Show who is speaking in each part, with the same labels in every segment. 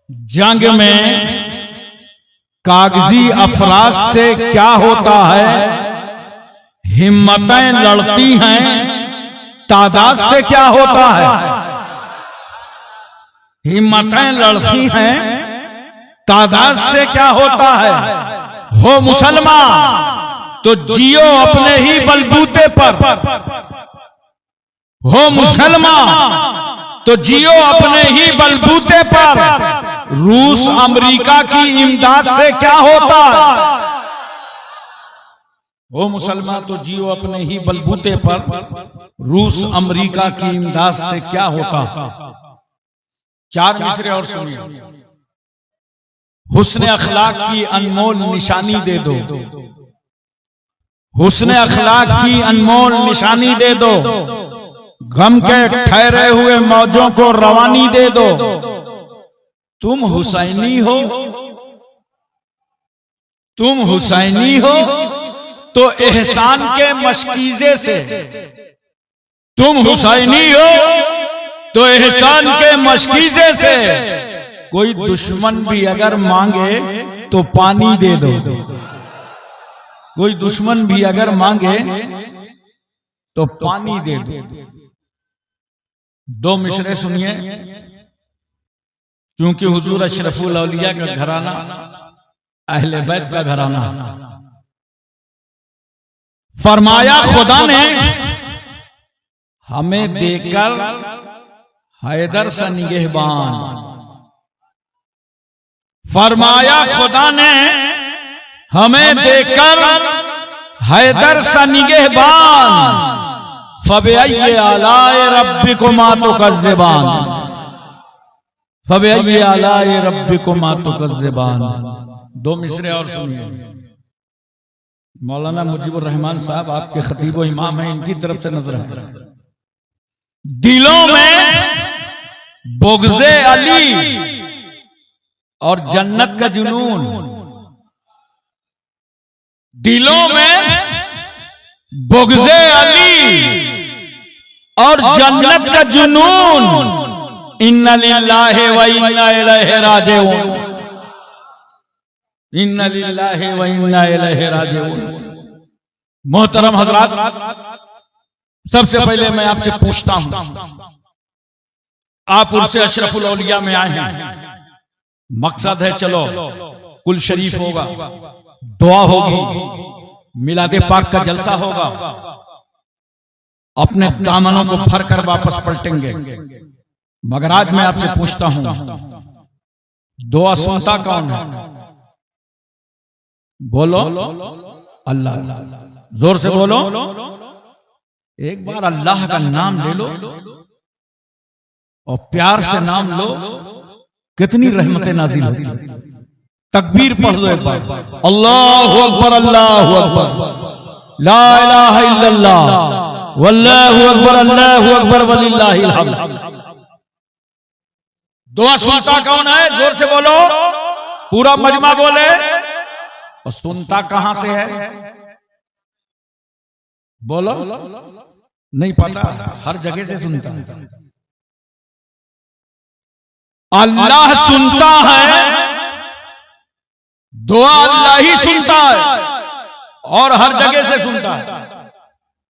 Speaker 1: जंग में कागजी अफराज से क्या होता है? हिम्मतें लड़ती हैं, तादाद से क्या होता है? हिम्मतें लड़ती हैं, तादाद से क्या होता है? हो मुसलमान तो जियो अपने ही बलबूते पर, हो मुसलमान तो जियो अपने ही बलबूते पर। रूस अमेरिका की इमदाद से क्या होता है? वो मुसलमान तो जियो अपने ही बलबूते पर, रूस अमेरिका की इमदाद से क्या होता? 4 मिसरे और सुनिए। हुस्न अखलाक की अनमोल निशानी दे दो, हुस्न अखलाक की अनमोल निशानी दे दो। गम के ठहरे हुए मौजों को रवानी दे दो। तुम हुसैनी हो, तुम हुसैनी हो तो एहसान के मशकीजे से, तुम हुसैनी हो तो एहसान के मशकीजे से। कोई दुश्मन भी अगर मांगे तो पानी दे दो, कोई दुश्मन भी अगर मांगे तो पानी दे दो। 2 मिसरे सुनिए, क्योंकि हुजूर अशरफुल औलिया का घराना अहले बैत का घराना। फरमाया खुदा ने हमें देकर हैदर सा निगहबान, फरमाया खुदा ने हमें देकर हैदर सा निगहबान। फबिअय्यि आलाए रब्बिकुमा तुकज़्ज़िबान, फबिअय्यि आलाए रब्बिकुमा तुकज़्ज़िबान। 2 मिसरे और सुनिए। मौलाना मुजीबुर रहमान साहब आपके खतीब व इमाम हैं, इनकी तरफ से नजर है। दिलों में बुग़्ज़े अली और जन्नत का जुनून, दिलों में बुग़्ज़े अली और जन्नत का जुनून। इन्ना लिल्लाहि व इन्ना इलैहि राजिऊन, इन्ना लिल्लाहि व इन्ना इलैहि राजिऊन। मोहतरम हजरात, सबसे पहले मैं आपसे पूछता हूं, आप उर्स अशरफुल औलिया में आए हैं, मकसद है चलो कुल शरीफ होगा, दुआ होगी, मिलादे पाक का जलसा होगा, अपने दामनों को भर कर वापस पलटेंगे। मगर आज मैं आपसे पूछता हूं, दुआ सुनता कौन है? बोलो अल्लाह, जोर से बोलो। एक बार अल्लाह का नाम ले लो और प्यार से नाम लो, कितनी रहमतें नाजिल होती हैं। तकबीर पढ़ दो एक बार, अल्लाहु अकबर, अल्लाहु अकबर, ला इलाहा इल्लल्लाह, वल्लाहु अकबर, अल्लाहु अकबर, वलिल्लाहिल हम्द। दुआ सुनता कौन है? जोर से बोलो, पूरा मजमा बोले। और सुनता कहां से है? बोलो, नहीं पता? हर जगह से सुनता है। अल्लाह सुनता है, दुआ अल्लाह ही सुनता है और हर जगह से सुनता है।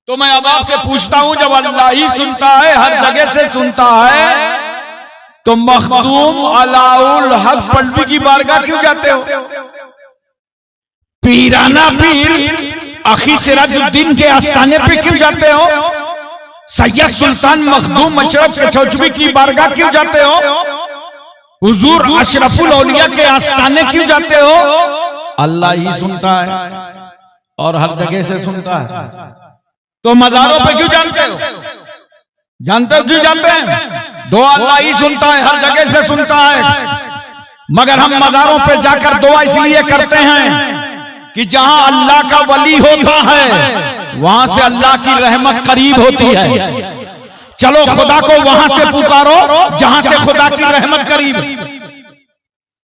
Speaker 1: तो मैं अब आपसे पूछता हूं, जब अल्लाह ही सुनता है, हर जगह से सुनता है, तो मखदूम अलाउल हक पलवी की बारगाह क्यों जाते हो? पीराना पीर अखी सिराजुद्दीन के आस्थाने पे क्यों जाते हो? सैयद सुल्तान मखदूम अशरफ के चौचवी की बारगाह क्यों जाते हो? हुजूर अशरफुल औलिया के आस्थाने क्यों जाते हो? अल्लाह ही सुनता है और हर जगह से सुनता है। तो मजारों पे क्यों जानते हो? जानते हो क्यों जाते हैं? दुआ अल्लाह ही सुनता है, हर जगह से सुनता है। मगर हम मजारों पे जाकर दुआ इसलिए करते हैं कि जहां अल्लाह का वली होता है वहां से अल्लाह की रहमत करीब होती है। चलो खुदा को वहां से पुकारो जहां से खुदा की रहमत करीब।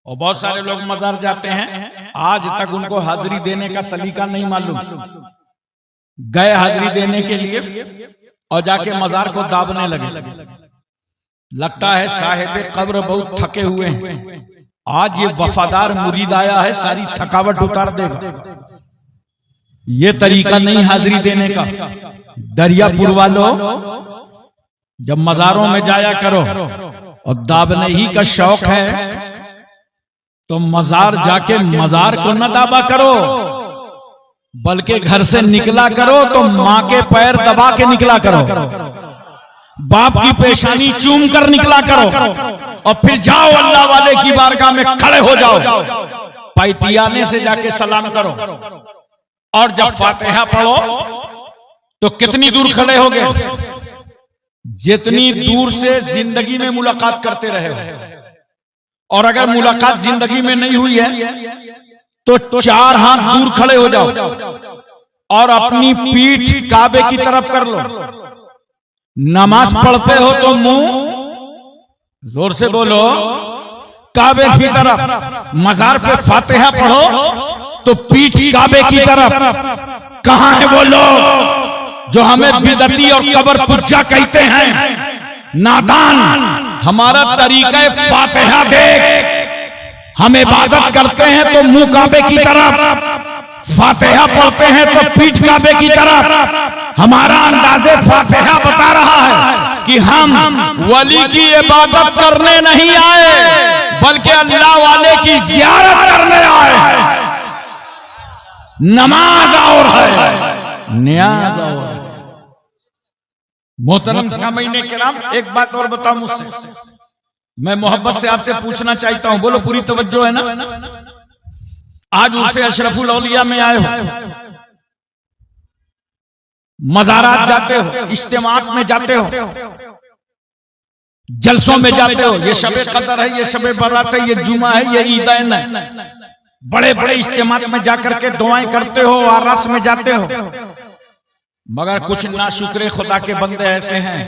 Speaker 1: और बहुत सारे लोग मजार जाते हैं, आज तक उनको हाजिरी देने का सलीका नहीं मालूम। गए हाजिरी देने के लिए और जाके मजार को दाबने लगे। लगता है साहिब कब्र बहुत थके हुए हैं, आज ये वफादार मुरीद आया है, सारी थकावट उतार देगा। ये तरीका नहीं हाजिरी देने का। दरियापुर वालों, जब मजारों में जाया करो और दाबने ही का शौक है तो मजार जाके मजार को न दाबा करो, बल्कि घर से निकला करो तो माँ के पैर दबा के निकला करो, बाप की पेशानी चूम कर निकला करो, और फिर जाओ अल्लाह वाले की बारगाह में खड़े हो जाओ, पैतियाने से जाके सलाम करो, और जब फातिहा पढ़ो तो कितनी दूर खड़े हो गए? जितनी दूर से जिंदगी में मुलाकात करते रहे हो। और अगर मुलाकात जिंदगी में नहीं हुई है तो 4 हाथ दूर खड़े हो जाओ और अपनी पीठ काबे की तरफ कर लो। नमाज पढ़ते हो तो मुंह जोर से बोलो काबे की तरफ। मजार पे फातिहा पढ़ो तो पीठ काबे की तरफ। कहां है वो लोग जो हमें बिदती और कब्र पुज्जा कहते हैं? नादान, हमारा तरीका फातिहा देख। हम इबादत करते हैं तो मुंह काबे की तरफ, फातिहा पढ़ते हैं तो पीठ काबे की तरफ। हमारा अंदाजे फातिहा बता रहा है कि हम वली की इबादत करने नहीं आए, बल्कि अल्लाह वाले की ज़ियारत करने आए हैं। नमाज और है, नियाज और है। मोहतरम सामईन किराम, एक बात और बताओ मुझसे, मैं मोहब्बत से आपसे पूछना चाहता हूं, बोलो पूरी तवज्जो है ना? आज उससे अशरफुल औलिया में आए हो, मज़ारात जाते हो, इज्तिमात में जाते हो, जलसों में जाते हो। ये शबे कदर है, ये शबे बारात है, ये जुमा है, ये ईदैन है। बड़े बड़े इज्तिमात में जाकर के दुआएं करते हो, आरस में जाते हो। मगर कुछ नाशुक्रे खुदा के बंदे ऐसे हैं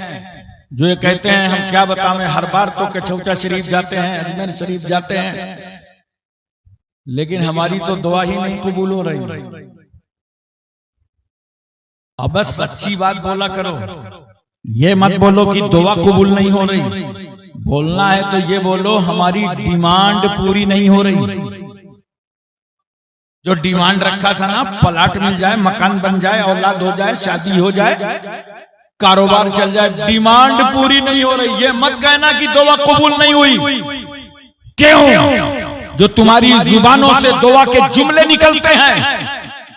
Speaker 1: जो ये कहते हैं हम क्या बताएं, हर बार तो कचौचा शरीफ जाते हैं, अजमेर शरीफ जाते हैं, लेकिन हमारी तो दुआ ही नहीं कबूल हो रही। अब बस सच्ची बात बोला करो, ये मत बोलो कि दुआ कबूल नहीं हो रही। बोलना है तो ये बोलो हमारी डिमांड पूरी नहीं हो रही। जो डिमांड रखा था ना, प्लाट मिल जाए, मकान बन जाए, औलाद हो जाए, शादी हो जाए, कारोबार चल जाए, डिमांड पूरी नहीं हो रही। ये मत कहना कि दुआ कबूल नहीं हुई। क्यों? जो तुम्हारी जुबानों से दुआ के जुमले निकलते हैं,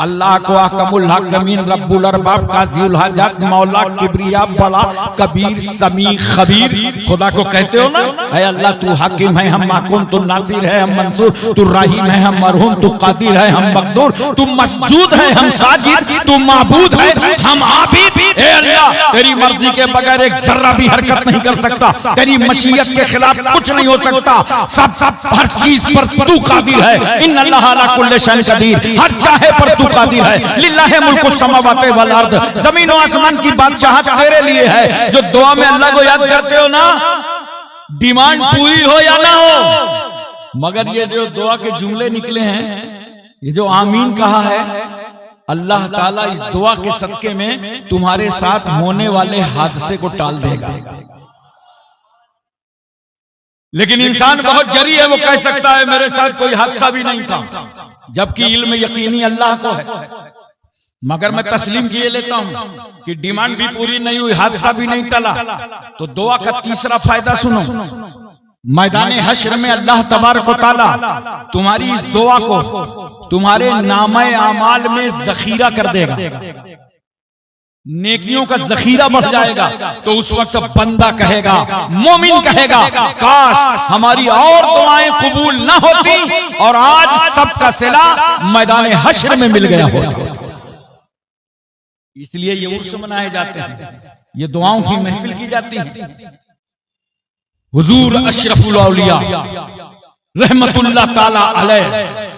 Speaker 1: अल्लाह को अहकमुल हकीमीन रब्बुल अरबाब काज़िउल हाजात मौला किबरिया बड़ा कबीर समी खबीर। खुदा को कहते हो ना, ऐ अल्लाह तू हाकिम है, हम माकून, तू नासिर है, हम मंसूर, तू रहीम है, हम मरहूम, तू कादिर है, हम मकदूर, तू मसजूद है, हम साजिद, तू माबूद है, हम आबिद। ऐ अल्लाह, तेरी मर्जी के बगैर एक जर्रा भी हरकत नहीं कर सकता, तेरी मशीयत के खिलाफ कुछ नहीं हो सकता। सब हर चीज पर तू कादिर है। इन अल्लाह अला कुल्ली शैइन कदीर, हर चाहे पर तू कादिर है। लिल्लाहि मुल्कु समावाति वल अर्द, जमीन और आसमान की बादशाहत तेरे लिए है। जो दुआ में अल्लाह को याद करते हो ना, डिमांड पूरी हो या ना हो, मगर ये जो दुआ के जुमले निकले हैं, ये जो आमीन कहा है, अल्लाह ताला इस दुआ के सदके में तुम्हारे साथ होने वाले हादसे को टाल देगा। लेकिन इंसान बहुत जरी है, वो कह सकता है मेरे साथ कोई हादसा भी नहीं था, जबकि इल्म यकीनी अल्लाह को है। मगर मैं तस्लीम किए लेता हूं कि डिमांड भी पूरी नहीं हुई, हादसा भी नहीं टला, तो दुआ का तीसरा फायदा सुनो। मैदान हश्र में अल्लाह तबारक व तआला तुम्हारी इस दुआ को तुम्हारे नामे आमाल में जखीरा कर देगा, नेकियों का जखीरा बढ़ जाएगा। तो उस वक्त बंदा कहेगा, मोमिन कहेगा, काश हमारी और दुआएं कबूल ना होती और आज सबका सिला मैदान हश्र में मिल गया होता। इसलिए ये उर्स मनाए जाते हैं, ये दुआओं की महफिल की जाती है। हुजूर अशरफुल औलिया रहमतुल्लाह ताला अलैह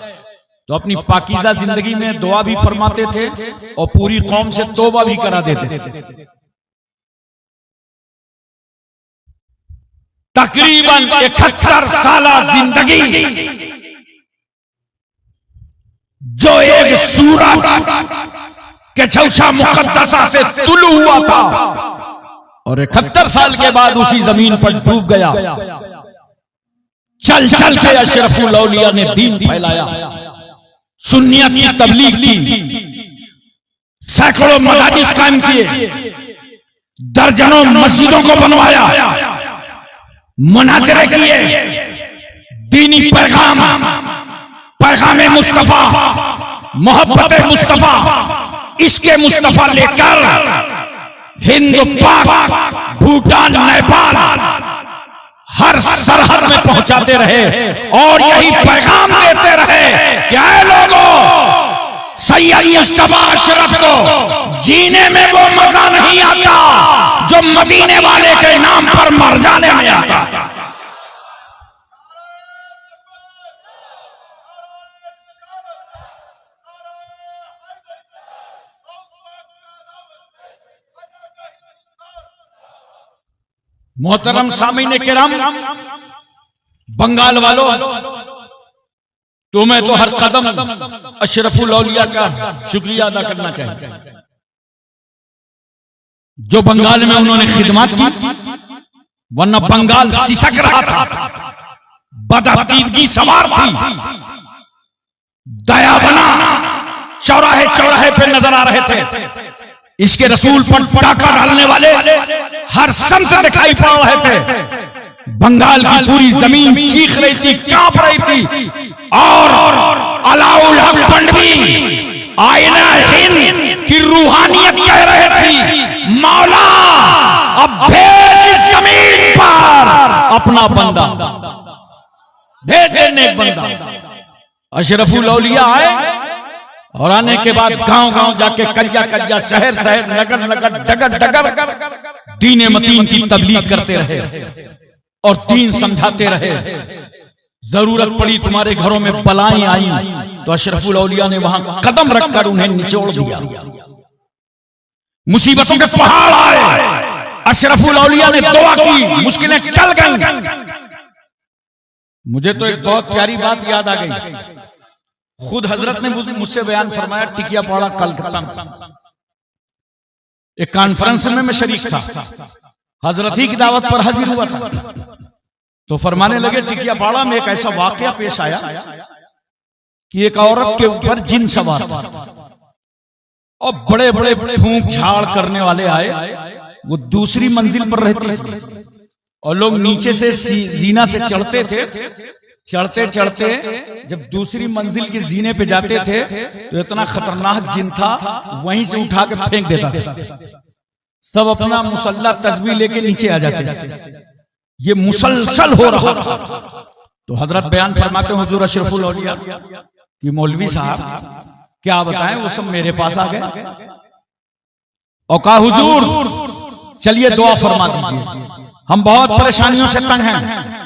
Speaker 1: तो अपनी पाकीज़ा जिंदगी में दुआ भी फरमाते थे और पूरी कौम से तौबा भी करा देते थे। तकरीबन 71 साला जिंदगी जो एक सूरज के झौशा मुकद्दसा से तुलू हुआ था और 71 साल के बाद उसी जमीन पर डूब गया। चल चल के अशरफुल औलिया ने दीन फैलाया, सुन्नियत की तबलीग की, सैकड़ों मदारिस कायम किए, दर्जनों मस्जिदों को बनवाया, मुनाज़रे किए, दीनी पैगाम, पैगाम मुस्तफा, मोहब्बत मुस्तफा, इश्क़ मुस्तफा लेकर हिंद, पाक, भूटान, नेपाल हर सरहद में पहुंचाते रहे और यही पैगाम देते रहे कि ऐ लोगों, सैयद मुस्तफा अशरफ को जीने में वो मजा नहीं आता जो मदीने वाले के नाम पर मर जाने में आता। मोहतरम सामीने किराम, बंगाल वालों, तुम्हें तो हर कदम अशरफुल औलिया का शुक्रिया अदा करना चाहिए। जो बंगाल में उन्होंने खिदमत की, वरना बंगाल सिसक रहा था, बदअकीदगी सवार थी, दया बना चौराहे चौराहे पे नजर आ रहे थे, इसके रसूल पर टाका डालने वाले हर संत दिखाई पड़ रहे थे। बंगाल की पूरी जमीन चीख रही थी, कांप रही थी, और अलाउल हक पंडवी आईना हिंद की रूहानियत कह रहे थी, मौला अब भेज इस जमीन पर अपना बंदा, भेज देने एक बंदा। अशरफुल औलिया आए और आने के बाद गांव गांव जाके, करिया करिया, शहर शहर, नगर नगर, डगर डगर दीन मतीन की तबलीग करते रहे और दीन समझाते रहे। जरूरत पड़ी, तुम्हारे घरों में बलाएं आई तो अशरफुल औलिया ने वहां कदम रखकर उन्हें निचोड़ दिया। मुसीबतों के पहाड़ आए, अशरफुल औलिया ने दुआ की, मुश्किलें टल गईं। मुझे तो एक बहुत प्यारी बात याद आ गई, खुद हजरत ने मुझसे बयान फरमाया, टिकिया पड़ा कलकत्ता में एक कॉन्फ्रेंस में मैं शरीक था, हजरत ही की दावत पर हाजिर हुआ था। तो फरमाने लगे, टिकिया पाड़ा में एक ऐसा वाकया पेश आया कि एक औरत के ऊपर जिन सवार था और बड़े बड़े फूंक झाड़ करने वाले आए। वो दूसरी मंजिल पर रहती थी और लोग नीचे से जीना से चढ़ते थे। चढ़ते चढ़ते जब दूसरी मंजिल की जीने पे जाते थे तो इतना खतरनाक जिन था, वहीं से उठा के फेंक देता था। सब अपना मुसल्ला तस्बीह लेके नीचे आ जाते थे। ये मुसलसल हो रहा था। तो हजरत बयान फरमाते हैं हुजूर अशरफुल औलिया कि मौलवी साहब क्या बताएं, वो सब मेरे पास आ गए और कहा हुजूर चलिए दुआ फरमा दीजिए, हम बहुत परेशानियों से तंग हैं।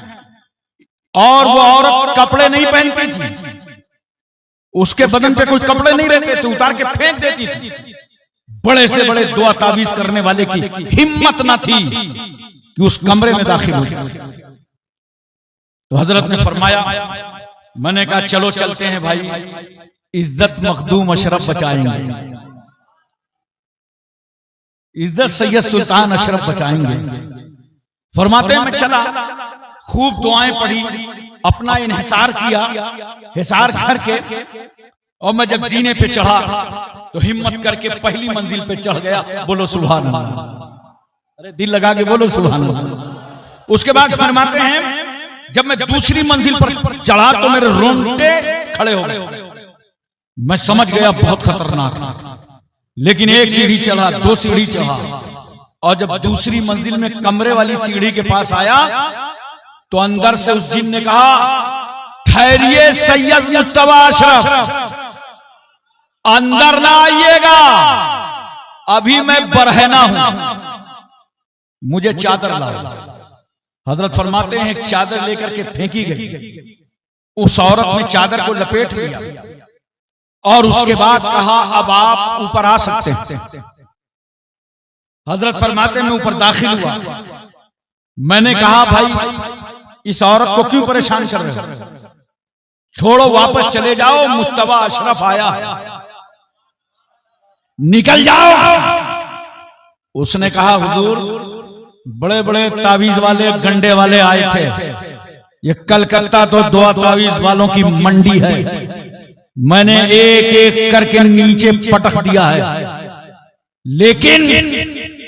Speaker 1: और वो औरत कपड़े नहीं पहनती थी, उसके बदन पे कोई कपड़े नहीं रहते थे, उतार के फेंक देती थी। बड़े से बड़े दुआ ताबीज करने वाले की हिम्मत न थी कि उस कमरे में दाखिल हो जाए। तो हजरत ने फरमाया, मैंने कहा चलो चलते हैं भाई, इज्जत मखदूम अशरफ बचाएंगे, इज्जत सैयद सुल्तान अशरफ बचाएंगे। फरमाते हैं मैं चला, खूब दुआएं पढ़ी, अपना इन्हिसार किया, हिसार करके, और मैं जब जीने पे चढ़ा तो हिम्मत करके पहली मंजिल पे चढ़ गया। बोलो सुभान अल्लाह, अरे दिल लगा के बोलो सुभान अल्लाह। उसके बाद फरमाते हैं जब मैं दूसरी मंजिल पर चढ़ा तो मेरे रोंगटे खड़े हो गए। मैं समझ गया बहुत खतरनाक, लेकिन एक सीढ़ी चढ़ा, दो सीढ़ी चढ़ा, और जब दूसरी मंजिल में कमरे वाली सीढ़ी के पास आया तो अंदर से उस जिन ने कहा, ठहरिए सैयद मुस्तफा अशरफ, अंदर ना आइएगा, अभी मैं बरहना हूं, मुझे चादर लाओ। हजरत फरमाते हैं चादर लेकर के फेंकी गई। उस औरत ने चादर को लपेट लिया और उसके बाद कहा, अब आप ऊपर आ सकते हैं। हजरत फरमाते हैं मैं ऊपर दाखिल हुआ। मैंने कहा भाई इस औरत को क्यों परेशान कर रहे हो, छोड़ो, वापस चले जाओ, मुस्तफा अशरफ आया, निकल जाओ। उसने कहा हुजूर बड़े बड़े तावीज वाले, गंडे वाले आए थे, ये कलकत्ता तो दुआ तावीज वालों की मंडी है। मैंने एक एक करके नीचे पटक दिया है, लेकिन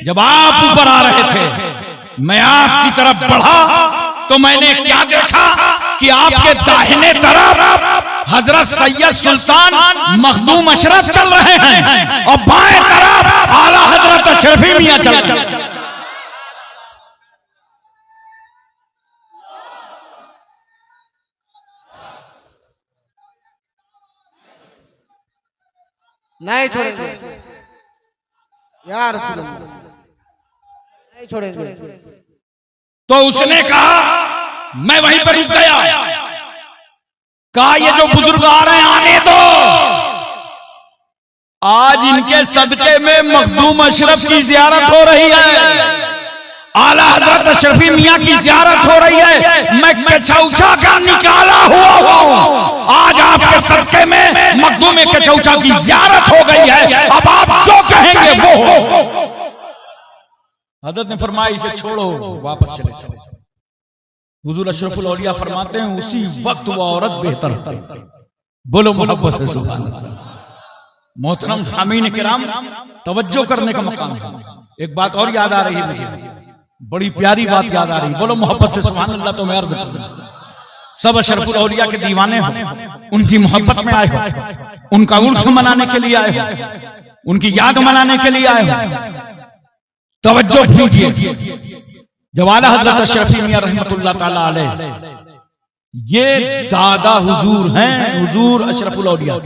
Speaker 1: जब आप ऊपर आ रहे थे, मैं आपकी तरफ बढ़ा तो मैंने क्या देखा कि आपके दाहिने तरफ हजरत सैयद सुल्तान मखदूम अशरफ चल रहे हैं और बाएं तरफ आला हजरत अशरफी मियां चल रहे हैं।
Speaker 2: नहीं छोड़ेंगे यार, नहीं छोड़ेंगे।
Speaker 1: तो उसने कहा, मैं वहीं पर रुक गया, कहा ये जो बुजुर्ग आ रहे हैं आने दो, आज इनके सदके में मखदूम अशरफ की जियारत हो रही है, आला हजरत अशरफी मियां की जियारत हो रही है। मैं कचौचा का निकाला हुआ हूं, आज आपके सदके में मखदूम कचौचा की जियारत हो गई है, अब आप जो कहेंगे वो हो। हजरत ने फरमाया इसे छोड़ो, वापस चले चले। हुजूर अशरफुल औलिया फरमाते हैं उसी वक्त वो औरत बेहतर। बोलो मोहब्बत से सुभान अल्लाह। मोहतरम सामीन किराम, तवज्जो करने का मकाम है। एक बात और याद आ रही है मुझे, बड़ी प्यारी बात याद आ रही, बोलो मोहब्बत से सुभान अल्लाह। तो मैं अर्ज कर दूं, सब अशरफुल औलिया के दीवाने हो, उनकी मोहब्बत में आए हो, उनका उर्स मनाने के लिए आए हो, उनकी याद मनाने के लिए आए हो। तवज्जो कीजिए, जब आला हजरत अशरफी मियां रहमतुल्लाह ताला अलैह, ये दादा हुजूर हैं, हुजूर अशरफुल औलिया,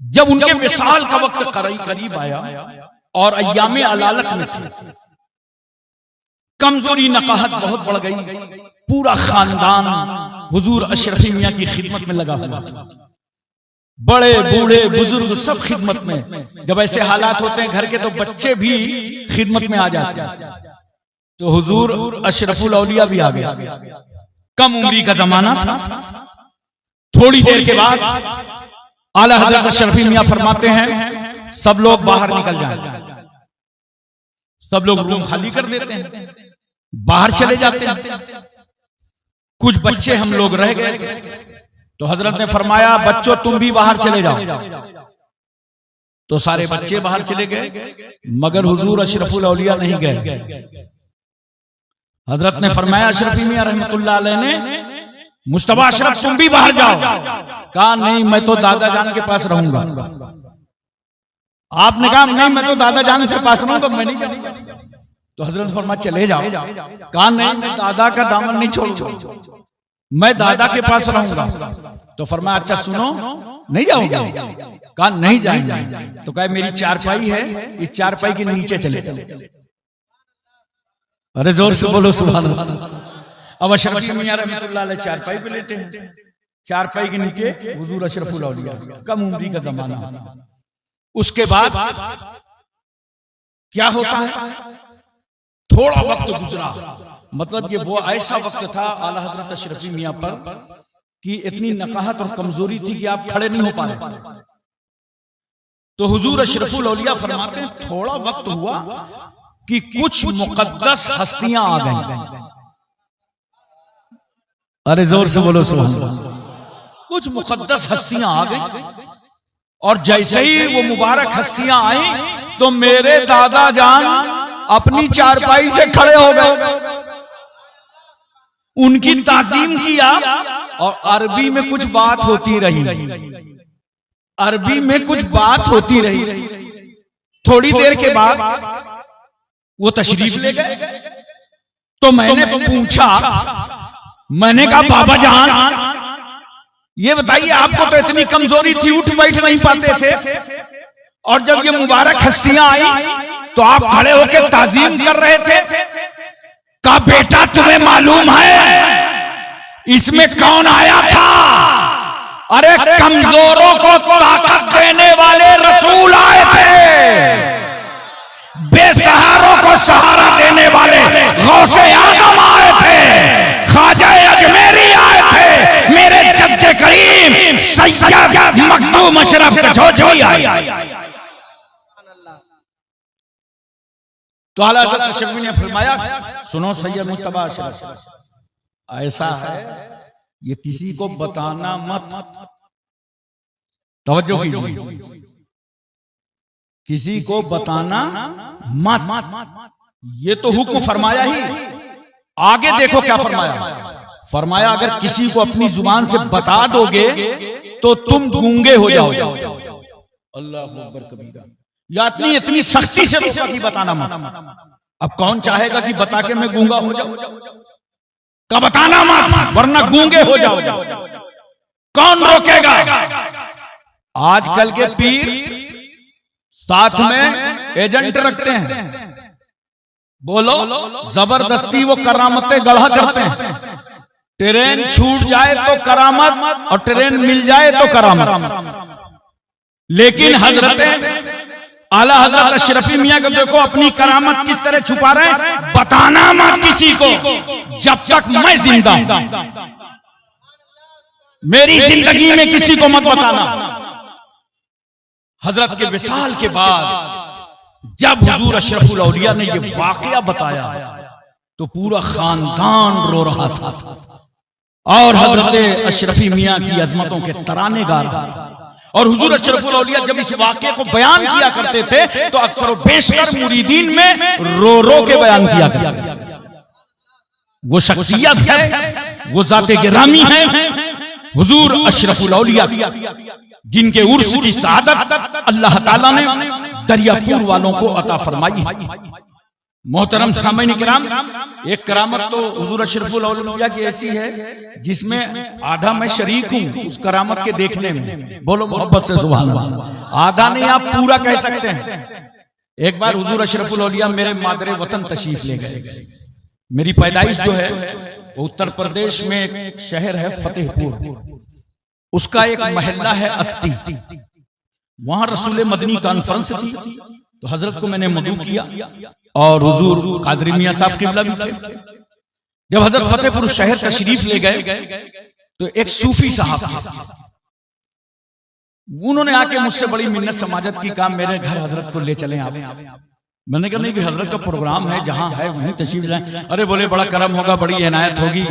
Speaker 1: जब उनके विसाल का वक्त करीब आया और अय्यामे अलालत में थे, कमजोरी नकाहत बहुत बढ़ गई, पूरा खानदान हुजूर अशरफी मियां की खिदमत में लगा हुआ था, बड़े बूढ़े बुजुर्ग सब खिदमत में। जब ऐसे हालात होते हैं घर के, तो बच्चे भी खिदमत में आ जाते हैं। तो हुजूर अशरफुल औलिया भी आ गया, कम उम्री का जमाना था। थोड़ी देर के बाद आला हजरत अशरफी मियां फरमाते हैं सब लोग बाहर निकल जाएं। सब लोग रूम खाली कर देते हैं, बाहर चले जाते हैं। कुछ बच्चे हम लोग रह गए थे, तो हजरत ने फरमाया बच्चों तुम भी बाहर चले जाओ। तो सारे बच्चे बाहर चले गए, मगर हुजूर अशरफुल औलिया नहीं गए। हजरत ने फरमाया अशरफी मियां रहमतुल्लाह अलैह ने, मुस्तफा अशरफ तुम भी बाहर जाओ। कहा नहीं, मैं तो दादा जान के पास रहूंगा। आपने कहा नहीं, मैं तो दादा जान के पास रहूंगा, मैं नहीं जाऊंगा। तो हजरत ने फरमाया चले जाओ। कहा नहीं, मैं दादा का दामन नहीं छोड़ूंगा, मैं दादा के पास रहूंगा। तो फरमाया अच्छा सुनो, नहीं जाओगे? कहा नहीं जाएंगे। तो कहा मेरी चारपाई है, इस चारपाई के नीचे चले जाओ। अरे जोर से बोलो सुभान अल्लाह। अब अशरफी मियां रहमतुल्लाह अलैह चारपाई पे लेते हैं, चारपाई के नीचे हुजूर अशरफुल औलिया, कम उम्री का जमाना। उसके बाद क्या होता है, थोड़ा वक्त गुजरा, मतलब ये वो ऐसा वक्त था आला हजरत अशरफी मियां पर कि इतनी नकाहत और कमजोरी थी कि आप खड़े नहीं हो पा रहे। तो हुजूर अशरफुल औलिया फरमाते हैं थोड़ा वक्त हुआ कि कुछ मुकद्दस हस्तियां आ गईं। अरे जोर से बोलो सुभान अल्लाह। कुछ मुकद्दस हस्तियां आ गई, और जैसे ही वो मुबारक हस्तियां आई तो मेरे दादा जान अपनी चारपाई से खड़े हो गए, उनकी ताज़ीम किया। और अरबी में कुछ बात होती रही, अरबी में कुछ बात होती रही। थोड़ी देर के बाद वो तशरीफ ले गए। तो मैंने पूछा, मैंने कहा बाबा जान ये बताइए, आपको तो इतनी कमजोरी थी, उठ बैठ नहीं पाते थे, और जब ये मुबारक हस्तियां आई तो आप खड़े होकर ताज़ीम कर रहे थे। कहा बेटा तुम्हें मालूम है इसमें कौन आया था? अरे कमजोरों को ताकत देने वाले रसूल आए थे, बेसहारों को सहारा देने वाले गौसे आजम आए थे, ख्वाजा अजमेरी आए थे, मेरे जद्दे करीम सैयद मखदूम अशरफ कचौची आए। तो आला हज़रत अशरफी ने फरमाया, सुनो सैयद मुज्तबा अशरफ, ऐसा है ये किसी को बताना मत। तवज्जो कीजिए, किसी को बताना मत। ये तो हुक्म फरमाया ही, आगे देखो क्या फरमाया। फरमाया अगर किसी को अपनी जुबान से बता दोगे तो तुम गूंगे हो जाओगे। अल्लाह अकबर कबीरा। या इतनी सख्ती से रोका कि बताना मत। अब कौन चाहेगा कि बता के मैं गूंगा हो जाऊं? का बताना मत वरना गूंगे हो जाओ। कौन रोकेगा? आजकल के पीर साथ में एजेंट रखते हैं, बोलो जबरदस्ती वो करामतें गढ़ा करते हैं। ट्रेन छूट जाए तो करामत और ट्रेन मिल जाए तो करामत। लेकिन हजरत आला हजरत अशरफी मियां को देखो अपनी करामत किस तरह छुपा रहे हैं। बताना मत किसी को जब तक मैं जिंदा हूं, मेरी जिंदगी में किसी को मत बताना। हजरत के विसाल के बाद जब हुजूर अशरफुल औलिया ने यह वाकया बताया तो पूरा खानदान रो रहा था और हजरत अशरफी मियां की अजमतों के तराने गा रहा था। और हुजूर अशरफुल औलिया जब इस वाकये को बयान किया करते थे तो अक्सर बेशतर मुरीदीन में रो रो के बयान किया करते थे। वो शख्सियत है, वो जाते गिरामी है हुजूर अशरफुल औलिया, जिनके उर्स की सआदत अल्लाह ताला ने दरियापुर वालों को अता फरमाई है। मोहतरम सामईन किराम, एक करामत तो हुजूर अशरफुल औलिया की ऐसी है जिसमें आधा मैं शरीक हूं उस करामत के देखने में। बोलो मोहब्बत से सुभान अल्लाह। आधा नहीं आप पूरा कह सकते हैं। एक बार हुजूर अशरफुल औलिया मेरे मादरे वतन तशरीफ ले गए। मेरी पैदाइश जो है वो उत्तर प्रदेश में एक शहर है फतेहपुर, उसका एक महल्ला है अस्ती। वहां रसूल मदनी कॉन्फ्रेंस थी तो हजरत को मैंने मदू किया और हुजूर कादरी मियां साहब किबला भी थे। जब हजरत फतेहपुर शहर तशरीफ ले गए तो एक सूफी साहब थे, उन्होंने आके मुझसे बड़ी मिन्नत समाजत की, काम मेरे घर हजरत को ले चले आप। मैंने कहा नहीं भी हजरत का प्रोग्राम है, जहां है वहीं तशरीफ लाए। अरे बोले बड़ा करम होगा, बड़ी इनायत होगी।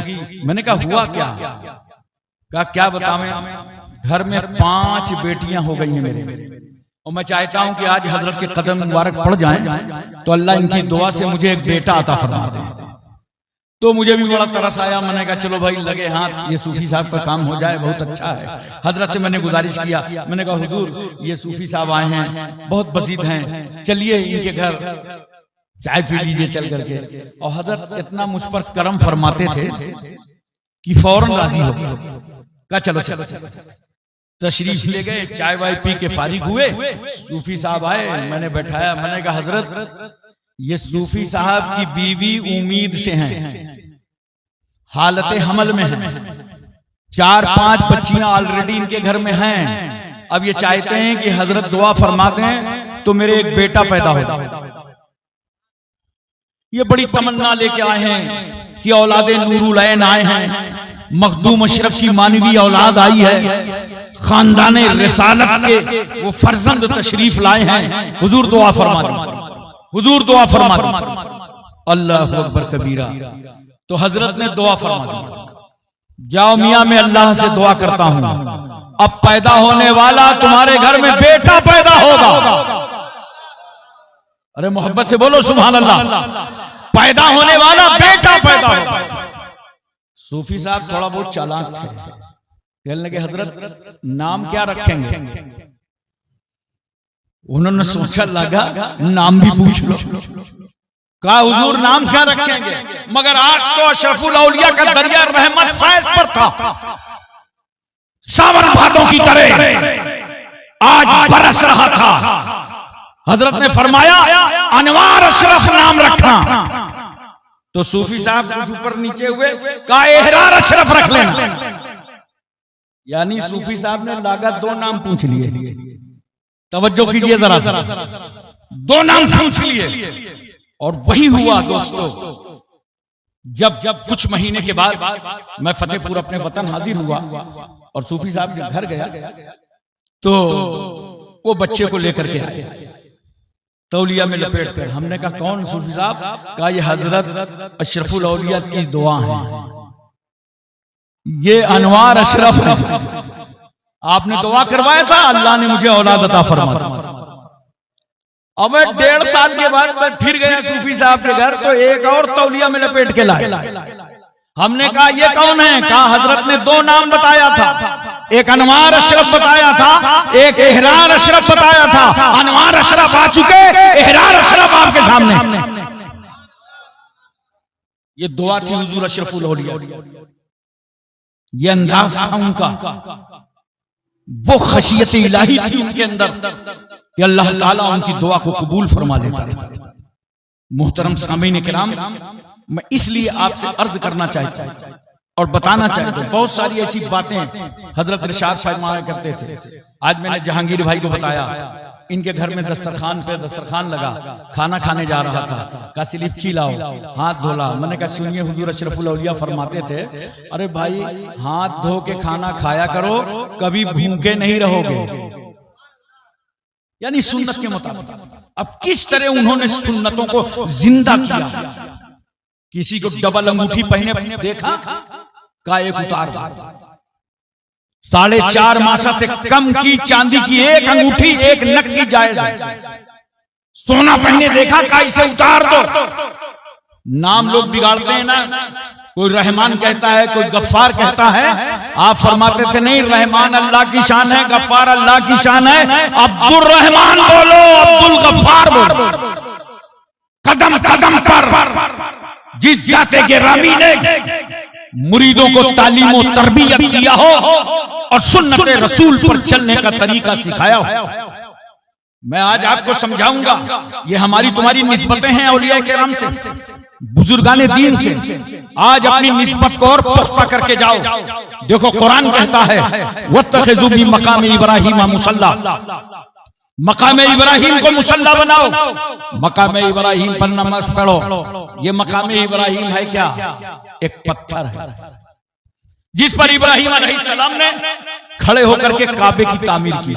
Speaker 1: मैंने कहा हुआ क्या? कहा क्या बतावें, घर में 5 बेटियां हो गई हैं मेरे, और मैं चाहता हूं कि आज हजरत के कदम मुबारक पड़ जाएं तो अल्लाह इनकी दुआ से मुझे एक बेटा अता फरमा दे। तो मुझे भी बड़ा तरस आया। मैंने कहा चलो भाई लगे हाथ, ये सूफी साहब का काम हो जाए, बहुत अच्छा है। हजरत से मैंने गुजारिश किया, मैंने कहा हुजूर ये सूफी साहब आए हैं, बहुत बसीद हैं, चलिए इनके घर चाय पी लीजिए चल करके। और हजरत इतना मुझ पर करम फरमाते थे कि फौरन राजी हो कहा चलो चलो। तशरीफ ले गए, चाय वाय पी के फारिग हुए। सूफी साहब आए, मैंने बैठाया। मैंने कहा हजरत ये सूफी साहब की बीवी उम्मीद से हैं, हालत हमल में हैं, 4-5 बच्चियां ऑलरेडी इनके घर में हैं। अब ये चाहते हैं कि हजरत दुआ फरमा दें तो मेरे एक बेटा पैदा हो। ये बड़ी तमन्ना लेके आए हैं कि औलादे नूरुल ऐन आए हैं, मखदूम अशरफ की मानवी औलाद आई है, खानदान रिसालत के वो फर्जंद तशरीफ लाए हैं। हुजूर दुआ फरमा दें, हुजूर दुआ फरमा दें। अल्लाह अकबर कबीरा। तो हजरत ने दुआ फरमा दी, जाओ मियां मैं अल्लाह से दुआ करता हूं, अब पैदा होने वाला तुम्हारे घर में बेटा पैदा होगा। अरे मोहब्बत से बोलो सुभान अल्लाह। पैदा होने वाला बेटा पैदा होगा। सूफी साहब थोड़ा बहुत चालाक थे, कहने लगे हजरत नाम क्या रखेंगे? उन्होंने सोचा लगा नाम भी पूछ लो। कहा हुजूर नाम क्या रखेंगे? मगर आज तो अशरफुल औलिया का दरिया रहमत फैज पर था, सावन भादों की तरह आज बरस रहा था। हजरत ने फरमाया अनवार अशरफ नाम रखना। तो सूफी साहब कुछ ऊपर नीचे हुए, कहा एहरार अशरफ रख लेना। यानी सूफी साहब ने लागत 2 नाम पूछ लिए। तवज्जो कीजिए जरा सा, 2 नाम पूछ लिए। और वही हुआ दोस्तों, जब कुछ महीने के बाद मैं फतेहपुर अपने वतन हाजिर हुआ और सूफी साहब के घर गया तो वो बच्चे को लेकर के आए। तौलिया में लपेट कर। हमने कहा कौन सूफी साहब? कहा ये हजरत अशरफुल औलिया की दुआ है, ये अनवार अशरफ है। आपने दुआ करवाया था, अल्लाह ने मुझे औलाद अता फरमा दी। अब मैं 1.5 साल के बाद मैं फिर गया सूफी साहब के घर, तो एक और तौलिया में लपेट के लाए। हमने कहा ये कौन है? कहा हजरत ने 2 नाम बताया था, एक अनवार अशरफ बताया था, एक एहरार अशरफ बताया था। अनवार अशरफ आ चुके, एहरार अशरफ आपके सामने। ये दुआ थी हुजूर अशरफुल औलिया, ये अंदाज था उनका, वो खशियत इलाही थी उनके अंदर कि अल्लाह ताला उनकी दुआ को कबूल फरमा लेता था। मुहतरम सामीन किराम, मैं इसलिए आपसे अर्ज करना चाहता हूं और बताना चाहता हूं, बहुत सारी ऐसी बातें हजरत इरशाद फरमाया करते थे। आज मैंने जहांगीर भाई को बताया, इनके घर में दस्तरखान लगा, खाना खाने जा रहा था, कहा सिलिपची लाओ, हाथ धोला। मैंने कहा सुनिए, हुजूर अशरफुल औलिया फरमाते थे, अरे भाई हाथ धो के खाना खाया करो, कभी भूखे नहीं रहोगे, यानी सुन्नत के मुताबिक। अब किस तरह उन्होंने सुन्नतों को जिंदा किया। किसी को डबल अंगूठी पहने देखा, का एक उतार दो। 4.5 मासा से कम की चांदी की एक अंगूठी, एक नक की जायज है। सोना पहने देखा, का इसे उतार दो। नाम लोग बिगाड़ते हैं ना, कोई रहमान कहता है, कोई गफ्फार कहता है। आप फरमाते थे नहीं, रहमान अल्लाह की शान है, गफ्फार अल्लाह की शान है। अब्दुल रहमान बोलो, अब्दुल गफ्फार बोलो। कदम कदम पर जिस जाते के रामी ने मुरीदों को तालीम और तरबियत दिया हो और सुन्नत रसूल पर चलने का तरीका सिखाया हो। मैं आज आपको समझाऊंगा, ये हमारी तुम्हारी निस्बतें हैं औलिया किराम से, बुजुर्गाने दीन से। आज अपनी निस्बत को और पुख्ता करके जाओ। देखो कुरान कहता है, वत्तखिज़ू मिन मकाम इब्राहीम मुसल्ला, मकाम इब्राहिम को मुसल्ला बनाओ, मकाम इब्राहिम पर नमाज पढ़ो। ये मकाम इब्राहिम है क्या? एक पत्थर है जिस पर इब्राहिम अलैहिस्सलाम ने खड़े होकर के काबे की तामीर की।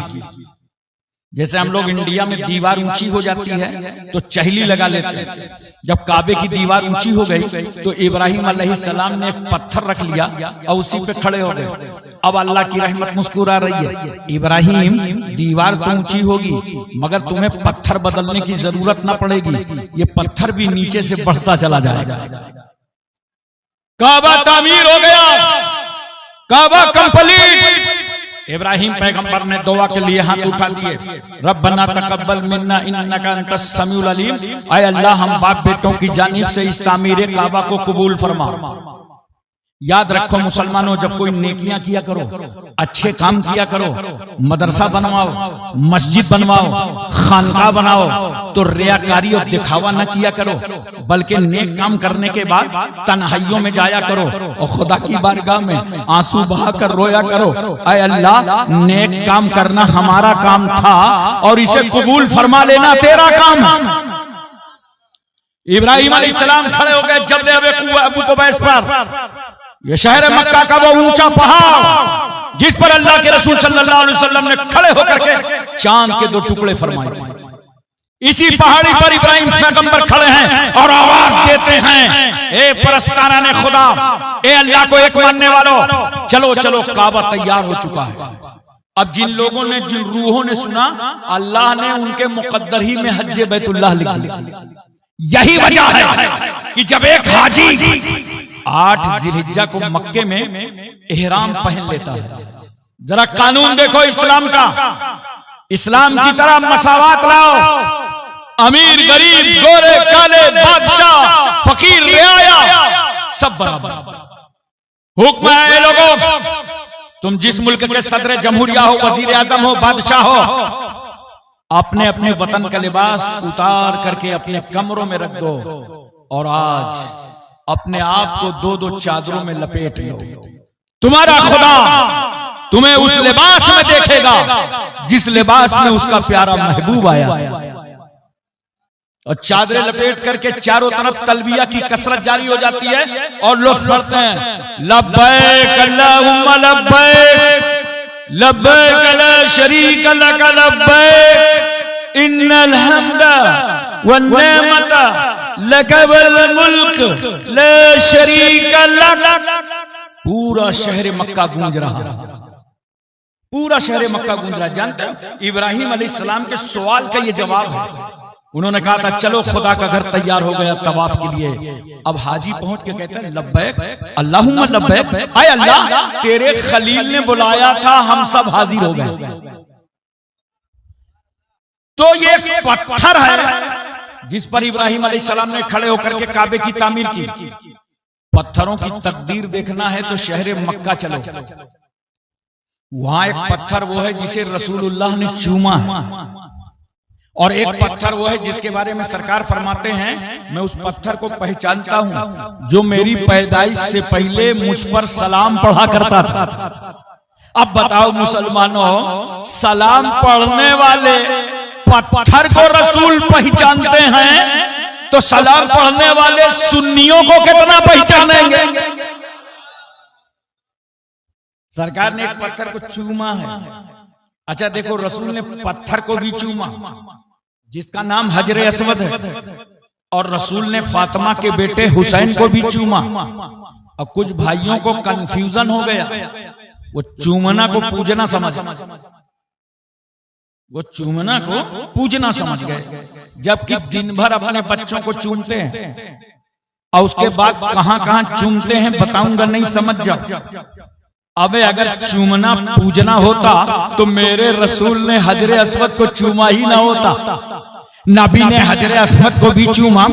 Speaker 1: जैसे हम लोग इंडिया में दीवार ऊंची हो जाती है तो चहली लगा लेते हैं। जब काबे की दीवार ऊंची हो गई तो इब्राहिम अलैहिस्सलाम ने एक पत्थर रख लिया और उसी पे खड़े हो गए। अब अल्लाह की रहमत मुस्कुरा रही है, इब्राहिम दीवार तो ऊंची होगी मगर तुम्हें पत्थर बदलने की जरूरत ना पड़ेगी, ये पत्थर भी नीचे से बढ़ता चला जाएगा। काबा तामीर हो गया, काबा कंप्लीट। इब्राहिम पैगंबर ने दुआ के लिए हाथ उठा दिए, रब्बना तकब्बल मिन्ना इन्नका अंतस समीउल अलीम। ऐ अल्लाह, हम बाप बेटों की जानिब से इस तामीर काबा को कबूल फरमा। याद रखो मुसलमानों, जब कोई नेकियां किया करो, अच्छे काम किया करो, मदरसा बनवाओ, मस्जिद बनवाओ, खानका बनाओ, तो रियाकारी और दिखावा न किया करो, बल्कि नेक काम करने के बाद तन्हाइयों में जाया करो और खुदा की बारगाह में आंसू बहा कर रोया करो, ऐ अल्लाह नेक काम करना हमारा काम था और इसे कबूल फरमा लेना तेरा काम है। इब्राहिम अलैहिस्सलाम खड़े हो गए जबल अबू कुबैस पर, ये शहर मक्का का वो ऊंचा पहाड़ जिस पर अल्लाह के रसूल सल्लल्लाहु अलैहि वसल्लम ने खड़े होकर के चांद के 2 टुकड़े फरमाए थे। इसी पहाड़ी पर इब्राहिम पैगंबर खड़े हैं और आवाज देते हैं, ए परस्ताराने खुदा, ए अल्लाह को एक मानने वालों, चलो चलो काबा तैयार हो चुका है। अब जिन लोगों ने, जिन रूहों ने सुना, अल्लाह ने उनके मुकद्दर ही में हज्जे बैतुल्लाह लिख दिया। यही वजह है कि जब एक हाजी 8 जिलहिज्जा को मक्के में एहराम पहन लेता है। जरा कानून देखो इस्लाम का, इस्लाम की तरह मसावात लाओ। अमीर गरीब, गोरे काले, बादशाह फकीर, रियाया, सब बराबर। हुक्म है लोगों, तुम जिस मुल्क के सदर जमहूरिया हो, वजीर आजम हो, बादशाह हो, अपने अपने वतन का लिबास उतार करके अपने कमरों में रख दो और आज अपने आप को 2-2 चादरों में लपेट लो। तुम्हारा खुदा तुम्हें उस लिबास में देखेगा जिस लिबास में उसका प्यारा महबूब आया। और चादरें लपेट करके चारों तरफ तलबिया की कसरत जारी हो जाती है और लोग पढ़ते हैं, लब्बैक अल्लाहुम्मा लब्बैक, लब्बैक ला शरीक लक लब्बैक, इन्नल हम्दा वन्नेमत लक वल मुल्क ला शरीक लक। पूरा शहर मक्का गूंज रहा, पूरा शहर मक्का गूंज रहा। जानते हो इब्राहिम अलैहिस्सलाम के सवाल का ये जवाब है। उन्होंने कहा था चलो खुदा का घर तैयार हो गया तवाफ के लिए। अब हाजी पहुंच के कहते हैं लब्बैक अल्लाहुम्मा लब्बैक, आय अल्लाह तेरे खलील ने बुलाया था, हम सब हाजिर हो गए। तो ये पत्थर है जिस पर इब्राहिम अलैहिस्सलाम ने खड़े होकर के काबे की तामीर की। पत्थरों की तकदीर देखना है तो शहर मक्का चलो, वहां एक पत्थर वो है जिसे रसूलुल्लाह ने चूमा है, और एक पत्थर वो है जिसके बारे में सरकार फरमाते हैं मैं उस पत्थर को पहचानता हूं जो मेरी पैदाइश से पहले मुझ पर सलाम पढ़ा करता था। अब बताओ मुसलमानों, सलाम पढ़ने वाले पत्थर को रसूल पहचानते हैं तो सलाम पढ़ने वाले सुन्नियों को कितना पहचानेंगे। सरकार ने एक पत्थर को चूमा है। अच्छा देखो, रसूल ने पत्थर को भी चूमा जिसका नाम हजरे अस्वद है, और रसूल ने फातिमा के बेटे हुसैन को भी चूमा। और कुछ भाइयों को कंफ्यूजन हो गया, वो चूमना को पूजना समझ, वो चूमना को पूजना समझ गए, जबकि दिन भर अपने बच्चों को चूमते हैं और उसके बाद कहां कहां चूमते हैं बताऊंगा, नहीं समझ जाओ। अबे अगर चूमना पूजना होता तो मेरे रसूल ने हजरे अस्वद को चूमा ही ना होता। नबी ने हजरे अस्वद को भी चूमा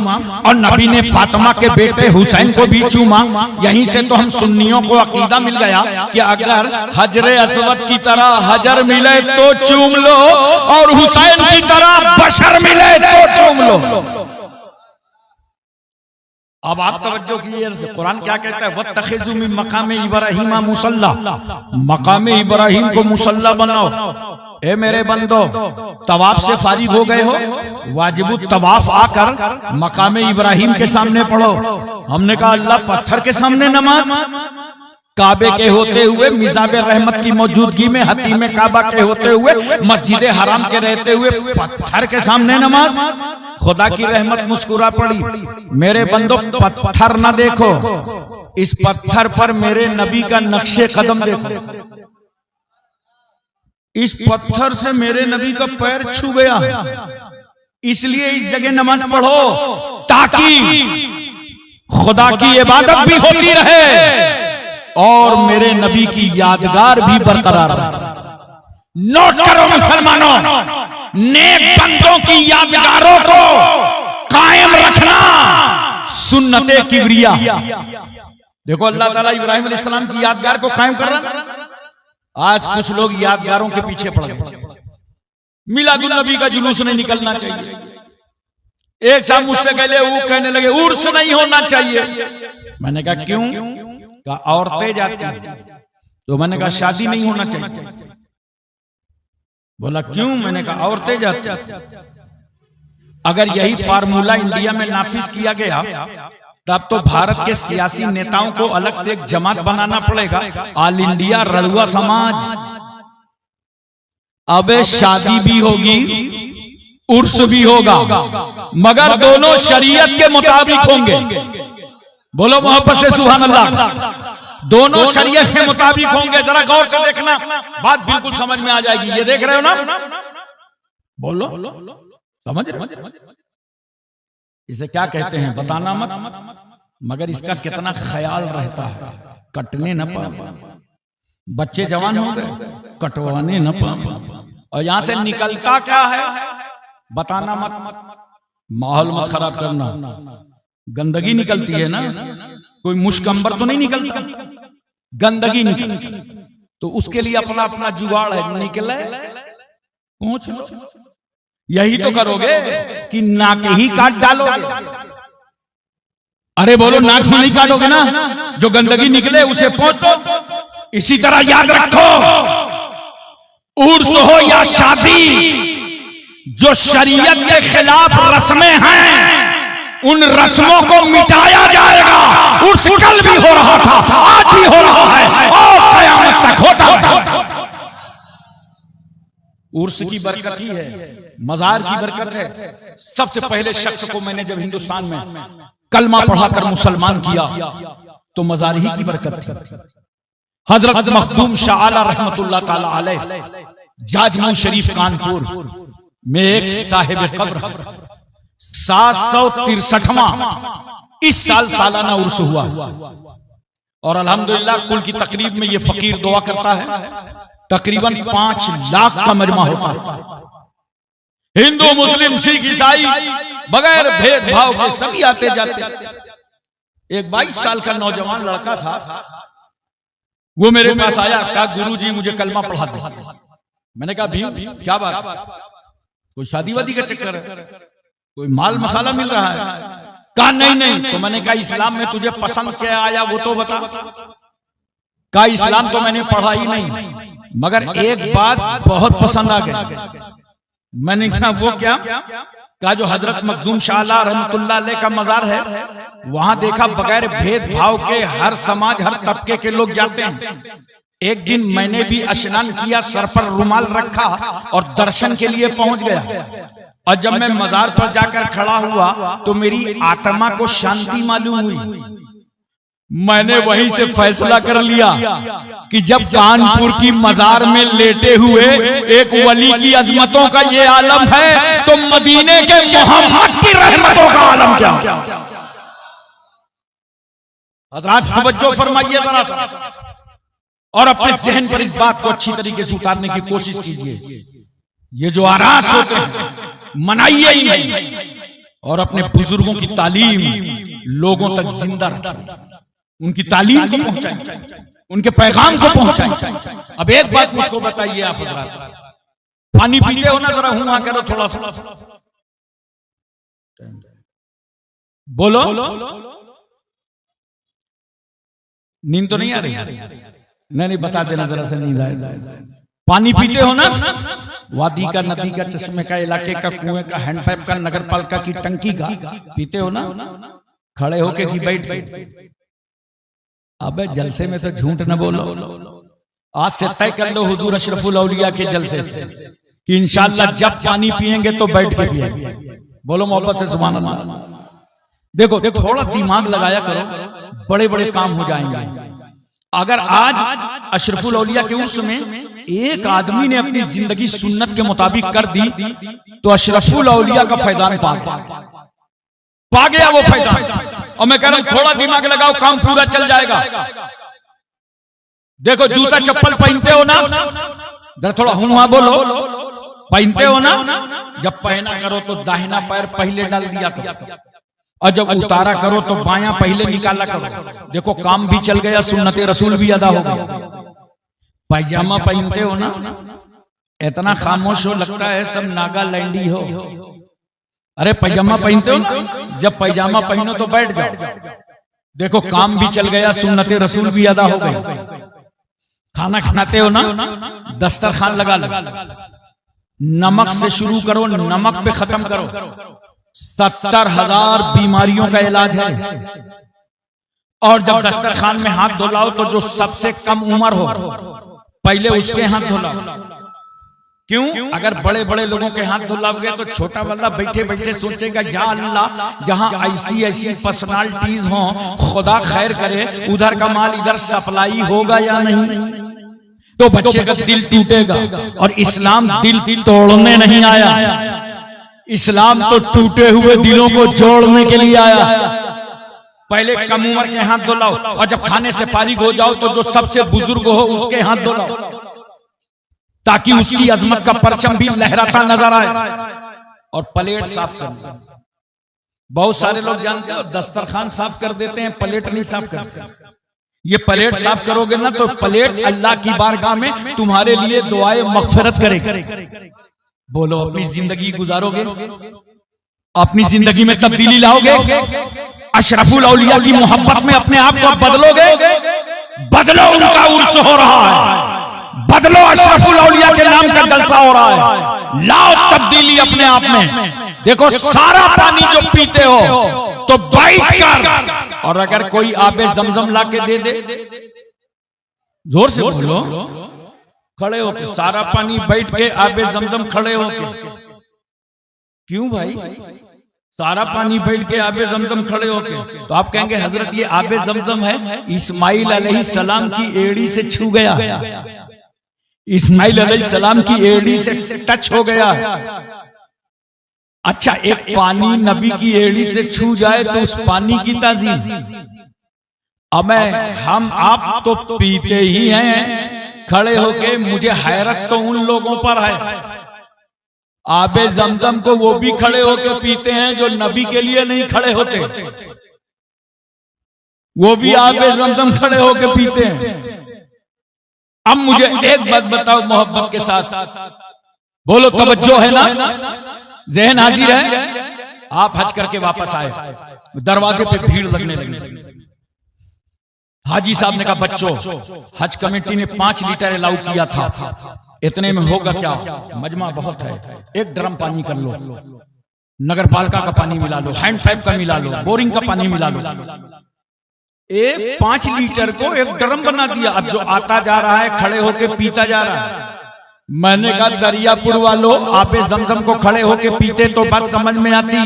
Speaker 1: और नबी ने फातिमा के बेटे हुसैन को भी चूमा। यहीं से तो हम सुन्नियों को अकीदा मिल गया कि अगर हजरे अस्वद की तरह हजर मिले तो चूम लो और हुसैन की तरह बशर मिले तो चूम लो। अब आप तवज्जो कीजिए, कुरान क्या कहता है, वत्तखिज़ू मिन मकाम इब्राहीम मुसल्ला, मकाम इब्राहिम को मुसल्ला बनाओ। ए मेरे बंदो, तवाफ से फारिग हो गए हो, वाजिबुत तवाफ आकर मकाम इब्राहिम के सामने पढ़ो। हमने कहा अल्लाह पत्थर के सामने नमाज, काबे के होते हुए, मिज़ाब रहमत की मौजूदगी में, हतीम काबा के होते हुए, मस्जिद हराम के रहते हुए पत्थर के सामने नमाज। खुदा की रहमत मुस्कुरा पड़ी। मेरे बंदो पत्थर ना देखो, इस पत्थर पर मेरे नबी का नक्शे कदम देखो। इस पत्थर से मेरे नबी का पैर छू गया, इसलिए इस जगह नमाज पढ़ो ताकि खुदा की इबादत भी होती रहे और मेरे नबी की यादगार भी बरकरार रहे। नोट करो मुसलमानों, नेक बंदों की यादगारों को कायम रखना सुन्नते किबरिया। देखो अल्लाह ताला इब्राहिम अलैहिस्सलाम की यादगार को कायम कर रहा। आज कुछ लोग यादगारों के पीछे पड़ गए। मिलादुन नबी का जुलूस नहीं निकलना चाहिए। एक साहब मुझसे कहने लगे उर्स नहीं होना चाहिए। मैंने कहा क्यों? कहा औरतें जाती हैं। तो मैंने कहा शादी नहीं होना चाहिए। बोला क्यों? मैंने कहा औरतें जाती हैं। अगर यही फार्मूला इंडिया में नाफिज किया गया तब तो भारत के सियासी नेताओं को अलग से एक जमात बनाना पड़ेगा, ऑल इंडिया रड़ुआ समाज। अबे शादी भी होगी, उर्स भी होगा, मगर दोनों शरीयत के मुताबिक होंगे। बोलो मोहब्बत से सुभान अल्लाह। दोनों शरीयत के मुताबिक होंगे। जरा गौर से देखना, बात बिल्कुल समझ में आ जाएगी। ये देख रहे हो ना? बोलो, समझ रहे? इसे क्या कहते हैं बताना मत, मगर इसका कितना ख्याल रहता है। कटने न पाए, बच्चे जवान हो गए, कटवाने न पाए, और यहां से निकलता क्या है बताना मत। माहौल मत खराब करना। गंदगी निकलती है ना, कोई मुश्कंबर तो नहीं निकलता, गंदगी निकलती। तो उसके लिए अपना अपना जुगाड़ है, निकले पहुंच लो। यही तो करोगे कि नाक ही काट डालोगे। अरे बोलो, नाक ही नहीं काटोगे ना, जो गंदगी निकले उसे पहुंचो। इसी तरह याद रखो, उर्स हो या शादी, जो शरीयत के खिलाफ रस्में हैं उन रस्मों को मिटाया जाएगा। उर्स कल भी हो रहा था, आज भी हो रहा है और कयामत तक होता है। उर्स की बरकत ही है, मजार की बरकत है। सबसे पहले शख्स को मैंने जब हिंदुस्तान में कलमा पढ़ाकर मुसलमान किया तो मजार ही की बरकत थी। हजरत मखदूम शाह आला रहमतुल्लाह ताला अलैह जाजमऊ शरीफ कानपुर में एक साहिब कब्र 763वां इस साल सालाना उर्स हुआ और अल्हम्दुलिल्लाह कुल की तकरीब में ये फकीर दुआ करता है। तकरीबन 5 लाख का मजमा होता है। हिंदू मुस्लिम सिख ईसाई बगैर भेदभाव के सभी आते जाते। एक 22 साल का नौजवान लड़का था, वो मेरे पास आया, कहा गुरुजी मुझे कलमा पढ़ा दीजिए। मैंने कहा भीम क्या बात, कोई शादी वादी का चक्कर है, कोई माल मसाला मिल रहा है? कहा नहीं। तो मैंने कहा इस्लाम में तुझे पसंद क्या आया वो तो बता। कहा इस्लाम तो मैंने पढ़ा ही नहीं, मगर एक बात बहुत पसंद आ गई। मैंने कहा वो क्या? कहा जो हजरत मखदूम शाह आला रहमतुल्लाह अलैह का मजार है, वहां देखा बगैर भेदभाव के हर समाज हर तबके के लोग जाते हैं। एक दिन मैंने भी स्नान किया, सर पर रुमाल रखा और दर्शन के लिए पहुंच गया। और जब मैं मजार पर जाकर खड़ा हुआ तो मेरी आत्मा को शांति मालूम हुई। मैंने वहीं से फैसला कर लिया कि जब कानपुर की मजार में लेटे हुए एक वली की अजमतों का ये आलम है तो मदीने के मोहम्मद की रहमतों का आलम क्या? हज़रात तवज्जो फरमाइए जरा सा और अपने जहन पर इस बात को अच्छी तरीके से उतारने की कोशिश कीजिए। ये जो आरास होते हैं मनाइए ही नहीं और अपने बुजुर्गों की तालीम लोगों तक जिंदा रखें, उनकी तालीम को पहुंचाएं, उनके पैगाम को पहुंचाएं। अब एक बात मुझको बताइए आप हज़रात, पानी पीते हो ना, जरा हुआ करो थोड़ा सा, बोलो। नींद तो नहीं आ रही? नहीं बता देना जरा से, नींद आए। पानी पीते हो ना? वादी का, नदी का, चश्मे का, इलाके का, कुएं का, हैंडपैप का, नगर पालिका की टंकी का पीते हो ना? खड़े होके कि बैठ के? अबे जलसे में तो झूठ न बोलो। आज से तय कर लो हुजूर अशरफुल औलिया के जलसे से कि इंशाअल्लाह जब पानी पिएंगे तो बैठ के पिएंगे। बोलो मोहब्बत से सुभान अल्लाह। देखो थोड़ा दिमाग लगाया करो, बड़े बड़े काम हो जाएंगे। अगर आज अशरफुल औलिया के उर्स में एक आदमी ने अपनी जिंदगी सुन्नत के मुताबिक कर दी तो अशरफुल औलिया का फैजान पा गया वो फैजान। और मैं कह रहा हूं थोड़ा दिमाग लगाओ, काम पूरा चल जाएगा। देखो जूता चप्पल पहनते हो ना, जरा थोड़ा हुआ बोलो, पहनते हो ना? जब पहना करो तो दाहिना पैर पहले डाल दिया करो और जब उतारा करो तो बायां पहले निकाला करो। देखो काम भी चल गया, सुन्नत रसूल भी अदा हो गया। पैजामा पहनते हो ना, इतना खामोश हो लगता है सब नागालैंडी हो। अरे पैजामा पहनते हो ना, जब पैजामा पहनो तो बैठ जाओ। देखो काम भी चल गया, सुन्नत रसूल भी अदा हो गई। खाना खाते हो ना, दस्तरखान लगा लो, नमक से शुरू करो, नमक पे खत्म करो। 70,000 बीमारियों का इलाज है। और जब दस्तरखान में हाथ धुलाओ तो जो सबसे कम उम्र हो पहले उसके हाथ धुलाओ। क्यों? अगर बड़े बड़े लोगों के हाथ धुलाओगे तो छोटा वाला बैठे बैठे सोचेगा या अल्लाह जहां ऐसी ऐसी पर्सनालिटीज हो, खुदा खैर करे, उधर का माल इधर सप्लाई होगा या नहीं। तो बच्चे का दिल टूटेगा। और इस्लाम दिल तोड़ने नहीं आया, इस्लाम तो टूटे हुए दिलों को जोड़ने के लिए आया। पहले कम उम्र के हाथ धुलाओ और जब खाने से फारिग हो जाओ तो जो सबसे बुजुर्ग हो उसके हाथ धुलाओ, ताकि उसकी अजमत का परचम भी लहराता नजर आए। और प्लेट साफ कर, बहुत सारे लोग जानते हो दस्तरखान साफ कर देते हैं, प्लेट नहीं साफ करते। ये प्लेट साफ करोगे ना तो प्लेट अल्लाह की बारगाह में तुम्हारे लिए दुआए मगफिरत करेगी। बोलो अपनी जिंदगी गुजारोगे, अपनी जिंदगी में तब्दीली लाओगे, अशरफुल औलिया की मोहब्बत में अपने आप को बदलोगे। बदलो, उनका उर्स हो रहा है, बदलो, अशरफुल औलिया के नाम का जलसा हो रहा है। लाओ तब्दीली अपने आप में। देखो सारा पानी जो पीते हो तो बैठ कर, और अगर कोई आबे जमजम ला के दे दे, जोर से बोलो, खड़े होके, सारा पानी बैठ के, आबे जमजम खड़े होके। क्यों भाई? सारा पानी बैठ के, आबे जमजम खड़े होके। तो आप कहेंगे हजरत ये आबे जमजम है, इस्माइल अलैहिस्सलाम की एड़ी से छू गया, इस्माइल अलैहिस्सलाम की एड़ी से टच हो गया। अच्छा, एक पानी नबी की एड़ी से छू जाए तो उस पानी की ताजीम, अब हम आप तो पीते ही हैं खड़े होके। मुझे हैरत तो उन लोगों पर है, आबे जमजम को वो भी खड़े होके पीते हैं जो नबी के लिए नहीं खड़े होते, वो भी आबे जमजम खड़े होके पीते हैं। अब मुझे एक बात बताओ मोहब्बत के साथ, बोलो तवज्जो है ना, ज़हन हाजिर है? आप हज करके वापस आए, दरवाजे पे भीड़ लगने लगी। हाजी साहब ने कहा बच्चों, हज कमेटी ने 5 लीटर अलाउ किया था, इतने में होगा क्या? मजमा बहुत है, 1 ड्रम पानी कर लो, नगर पालिका का पानी मिला लो, हैंड पाइप का मिला लो, बोरिंग का पानी मिला लो। 5 लीटर को 1 ड्रम बना दिया। अब जो आता जा रहा है खड़े होके पीता जा रहा है। मैंने कहा दरियापुर वालों, आबे जमजम को खड़े होके पीते तो बात समझ में आती,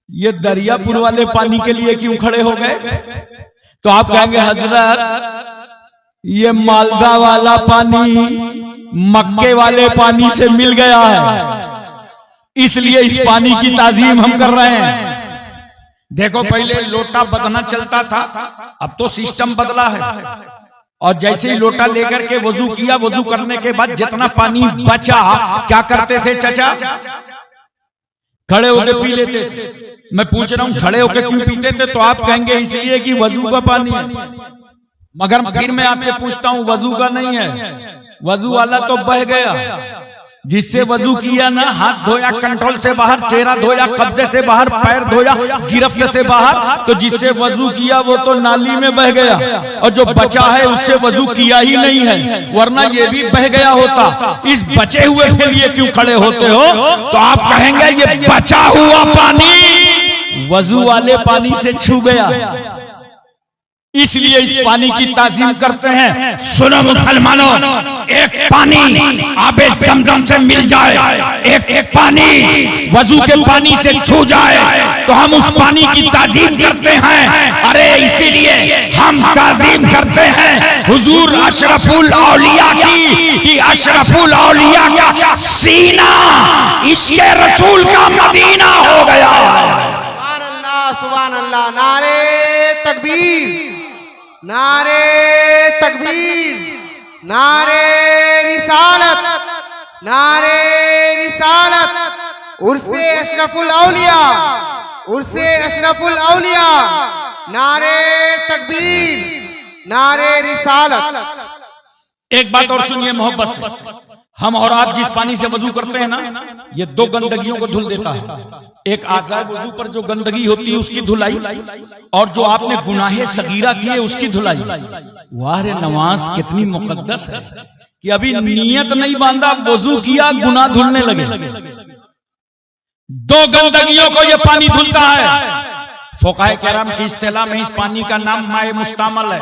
Speaker 1: ये दरियापुर वाले पानी के लिए क्यों खड़े हो गए? तो आप कहेंगे हजरत ये मालदा वाला पानी मक्के वाले पानी से मिल गया है, इसलिए इस पानी की ताजीम हम कर रहे हैं। देखो पहले लोटा बदना चलता था, अब तो सिस्टम बदला है। और जैसे ही लोटा लेकर के वजू किया, वजू करने के बाद जितना पानी बचा क्या करते थे चाचा? खड़े होकर पी लेते थे। मैं पूछ रहा हूं खड़े होकर क्यों पीते थे? तो आप कहेंगे इसलिए कि वजू का पानी है। मगर फिर मैं आपसे पूछता हूं, वजू का नहीं है, वजू वाला तो बह गया। जिससे वजू किया ना, हाथ धोया कंट्रोल से बाहर, चेहरा धोया कब्जे से बाहर, पैर धोया गिरफ्त से बाहर, तो जिससे वजू किया वो तो नाली में बह गया, और जो बचा है उससे वजू किया ही नहीं है, वरना ये भी बह गया होता। इस बचे हुए के लिए क्यों खड़े होते हो? तो आप कहेंगे ये बचा हुआ पानी वजू वाले पानी से छू गया, इसलिए इस पानी की ताजीम करते हैं। सुनो मुसलमानों, एक पानी आबे जमजम से मिल जाए, एक पानी वजू के पानी से छू जाए तो हम उस पानी की ताजीम करते हैं। अरे इसीलिए हम ताजीम करते हैं हुजूर अशरफुल औलिया की, कि अशरफुल औलिया का सीना इश्क़े रसूल का मदीना हो गया।
Speaker 2: सुभान अल्लाह, सुभान अल्लाह। नारे तकबीर, नारे तकबीर, नारे रिसालत, नारे रिसालत। उर्से अशरफुल औलिया, उर्से अशरफुल औलिया। नारे तकबीर, नारे रिसालत।
Speaker 1: एक बात और सुनिए मोहब्बत से, हम और आप जिस पानी से वजू करते हैं ना, ये 2 गंदगियों को धुल देता है। एक आज़ाए वजू पर जो गंदगी होती है उसकी धुलाई, और जो आपने गुनाहे सगीरा किए उसकी धुलाई। वाह रे नमाज कितनी मुकद्दस है कि अभी नियत नहीं बांधा, वजू किया, गुनाह धुलने लगे। 2 गंदगियों को ये पानी धुलता है। फुक़ाए किराम की इस्तिलाह में इस पानी का नाम माए मुस्तामल है।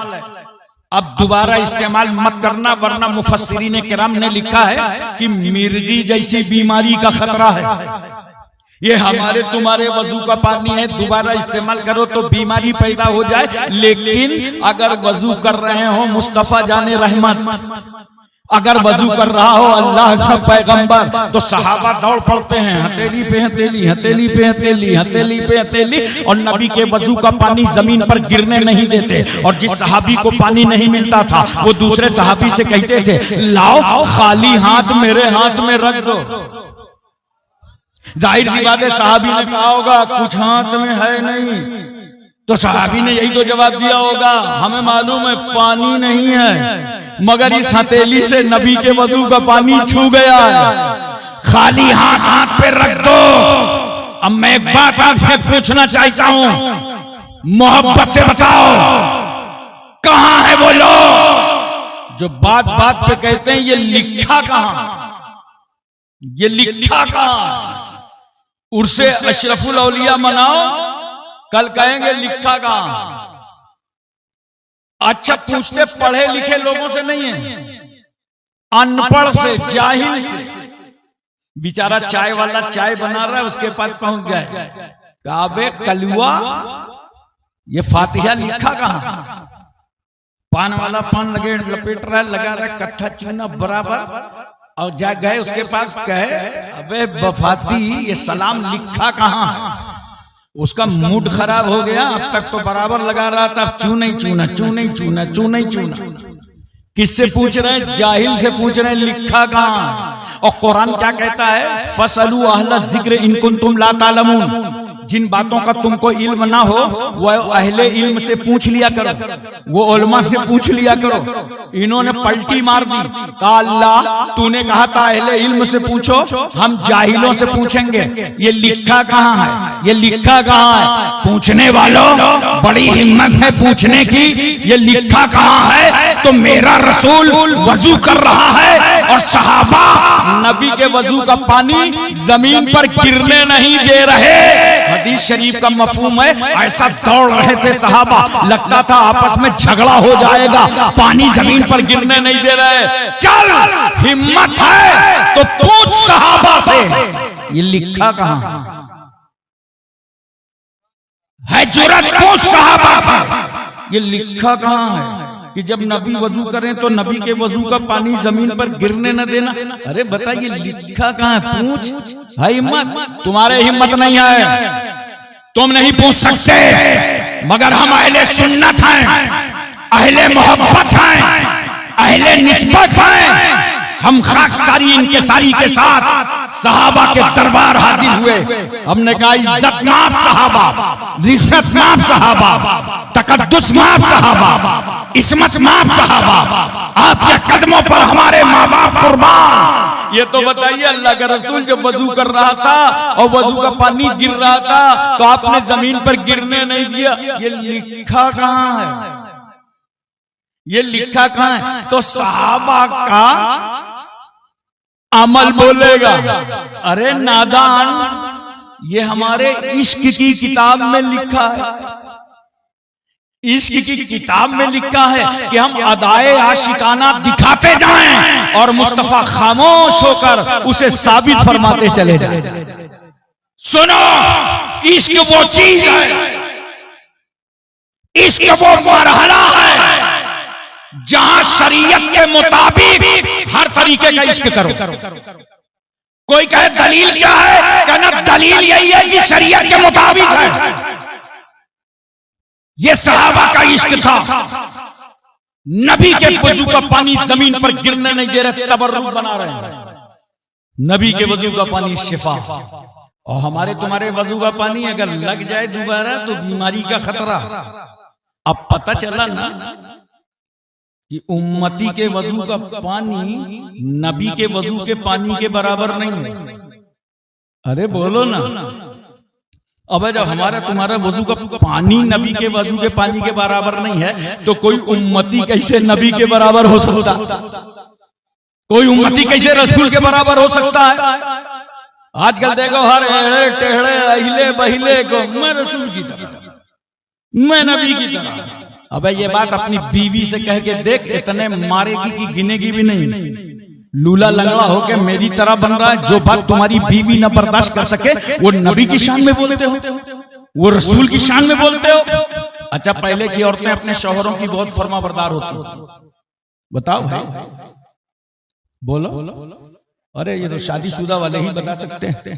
Speaker 1: अब दोबारा इस्तेमाल मत करना, वरना मुफस्सिरीन किराम ने लिखा है कि मिर्गी जैसी बीमारी का खतरा है। ये हमारे तुम्हारे वजू का पानी है, दोबारा इस्तेमाल करो तो बीमारी पैदा हो जाए। लेकिन अगर वजू कर रहे हो मुस्तफा जाने रहमत, अगर वजू कर रहा हो अल्लाह का पैगंबर, तो सहाबा दौड़ पड़ते हैं, हथेली पे हथेली, हथेली पे हथेली, हथेली पे हथेली, और नबी के वजू का पानी जमीन पर गिरने नहीं देते। और जिस सहाबी को पानी नहीं मिलता था वो दूसरे सहाबी से कहते थे लाओ खाली हाथ मेरे हाथ में रख दो। जाहिर सी बात है सहाबी ने कहा होगा कुछ हाथ में है नहीं, तो सहाबी ने यही तो जवाब दिया होगा हमें मालूम है पानी नहीं है, मगर इस हथेली से नबी के वजू का पानी छू गया है, खाली हाथ हाथ पे रख दो। अब मैं एक बात आपसे पूछना चाहता हूं, मोहब्बत से बताओ कहां है वो लोग जो बात बात पे कहते हैं ये लिखा कहां, ये लिखा कहां? उर्से अशरफुल औलिया मनाओ, कल कहेंगे लिखा कहां। अच्छा पूछते पढ़े लिखे लोगों से नहीं है, अनपढ़ से, जाहिल से। बेचारा चाय वाला चाय बना रहा है, उसके पास पहुंच गए, कहा बे कलुआ, ये फातिहा लिखा कहां? पान वाला पान लगे लपेट रहा है, लगा रहा है कट्ठा चूना बराबर, और जा गए उसके पास, कहे अबे बफाती ये सलाम लिखा कहां है? उसका मूड खराब हो गया, अब तक तो बराबर लगा रहा था, अब चू नहीं चूना, चू नहीं चूना, चू नहीं चूना। किससे पूछ रहे हैं? जाहिल से पूछ रहे हैं, लिखा कहां? और कुरान क्या कहता है? फसलू अहला जिक्र इन कुंतुम ला तालमून। जिन बातों का तुमको इल्म ना हो वो अहले इल्म से पूछ लिया करो, वो उलमा से पूछ लिया करो। इन्होंने पलटी मार दी, कहा अल्लाह तूने कहा था अहले इल्म से पूछो, हम जाहिलों से पूछेंगे ये लिखा कहां है, ये लिखा कहां है? पूछने वालों बड़ी हिम्मत है पूछने की, ये लिखा कहां है? तो मेरा रसूल वजू कर रहा है और सहाबा नबी के वजू का पानी जमीन पर गिरने नहीं दे रहे। हदीस शरीफ का मफहूम है, ऐसा दौड़ रहे थे सहाबा, लगता था आपस में झगड़ा हो जाएगा, पानी जमीन पर गिरने नहीं दे रहे। चल हिम्मत है तो पूछ सहाबा से, ये लिखा कहां है? जुरत पूछ सहाबा से, ये लिखा कहां है कि जब नबी वजू करें तो नबी के वजू का पानी जमीन पर गिरने न देना? अरे बताइए लिखा कहां है? पूछ। है हिम्मत? तुम्हारे हिम्मत नहीं है, तुम नहीं पूछ सकते, मगर हम अहले सुन्नत हैं, अहले मोहब्बत हैं, अहले निस्बत हैं। हम खाकसारी इंकिसारी के साथ सहाबा के दरबार हाजिर हुए, हमने कहा इज्जत माफ सहाबा, रिश्वत माफ सहाबा, तकद्दुस माफ सहाबा, इस्मत माफ सहाबा, आपके कदमों पर हमारे माँ बाप कुर्बान। ये तो बताइए, अल्लाह का रसूल जब वजू कर रहा था और वजू का पानी गिर रहा था तो आपने जमीन पर गिरने नहीं दिया, ये लिखा कहां है? ये लिखा कहां है? तो सहाबा का अमल बोलेगा। अरे नादान, ये हमारे इश्क की किताब में लिखा है, इश्क की किताब में लिखा है कि हम अदाए आशिकाना दिखाते जाएं और मुस्तफा खामोश होकर उसे साबित फरमाते चले जाएं। सुनो, इश्क वो चीज है, इश्क वो मरहला है जहां शरीयत के मुताबिक हर तरीके का इश्क करो। कोई कहे दलील क्या है? कहना दलील यही है कि शरीयत के मुताबिक है। ये सहाबा का इश्क था, नबी के वजू का पानी जमीन पर गिरने नहीं दे रहे, तबर्रुक बना रहे हैं। नबी के वजू का पानी शिफा, और हमारे तुम्हारे वजू का पानी अगर लग जाए दोबारा तो बीमारी का खतरा। अब पता चला ना कि उम्मती के वजू का पानी नबी के वजू के पानी के बराबर नहीं है। अरे बोलो ना, अब जब हमारा तुम्हारा वजू का पानी नबी के वजू के पानी के बराबर नहीं है तो कोई उम्मती कैसे नबी के बराबर हो सकता? कोई उम्मती कैसे रसूल के बराबर हो सकता है? आजकल देखो हर एड़े टेढ़े अहिले बहिले को मैं रसूल की तरह, मैं नबी की तरह। अबे ये बात अपनी बीवी से कह के देख, इतने मारेगी कि गिनेगी भी नहीं। लूला लंगड़ा होके मेरी तरह बन रहा है। जो बात तुम्हारी बीवी न बर्दाश्त कर सके वो नबी की शान में बोलते हो, वो रसूल की शान में बोलते हो। अच्छा, पहले की औरतें अपने शौहरों की बहुत फर्माबरदार होती, बताओ भाई, बोलो। अरे ये तो शादीशुदा वाले ही बता सकते हैं,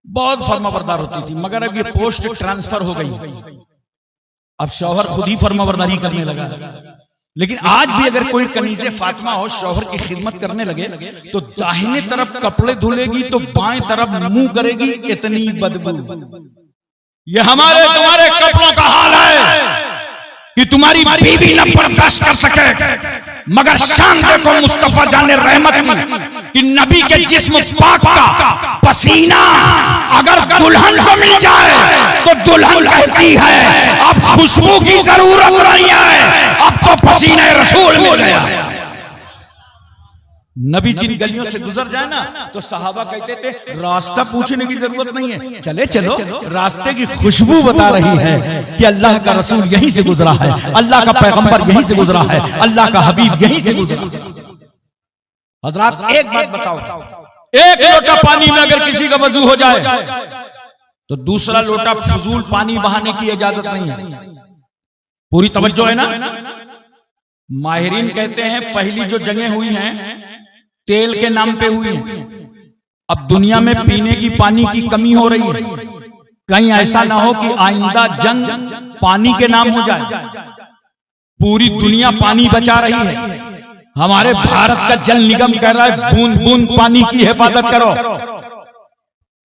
Speaker 1: बहुत फर्माबरदार होती थी। मगर अब ये पोस्ट ट्रांसफर हो गई, अब शौहर खुद ही फर्माबरदारी करने लगा। लेकिन आज भी अगर कोई कनीज़े फातिमा हो शौहर की खिदमत करने लगे तो दाहिने तरफ कपड़े धुलेगी तो बाएं तरफ मुंह करेगी, इतनी बदबू। ये हमारे तुम्हारे कपड़ों का हाल है कि तुम्हारी बीवी न बर्दाश्त कर सके। मगर शान देखो मुस्तफा जाने रहमत की कि नबी के जिस्म पाक का पसीना अगर दुल्हन को मिल जाए तो दुल्हन कहती है अब खुशबू की जरूरत नहीं है, अब तो पसीने रसूल मिल गया। नबी जिन गलियों से गुजर जाए ना तो सहाबा कहते थे रास्ता पूछने की जरूरत नहीं है, चले चलो, रास्ते की खुशबू बता रही है कि अल्लाह का रसूल यहीं से गुजरा है, अल्लाह का पैगंबर यहीं से गुजरा है, अल्लाह का हबीब यहीं से गुजरा है। हजरात एक बात बताओ, एक लोटा पानी में अगर किसी का वजू हो जाए तो दूसरा लोटा फजूल पानी बहाने की इजाजत नहीं है। पूरी तवज्जो है ना। माहिरीन कहते हैं पहली जो जंगें हुई हैं तेल के नाम पे हुई हैं। अब दुनिया में पीने की पानी की कमी हो रही है, कहीं ऐसा ना हो कि आइंदा जंग पानी के नाम हो जाए। पूरी दुनिया पानी बचा रही है। हमारे भारत का जल निगम कह रहा है बूंद बूंद पानी की हिफाजत करो,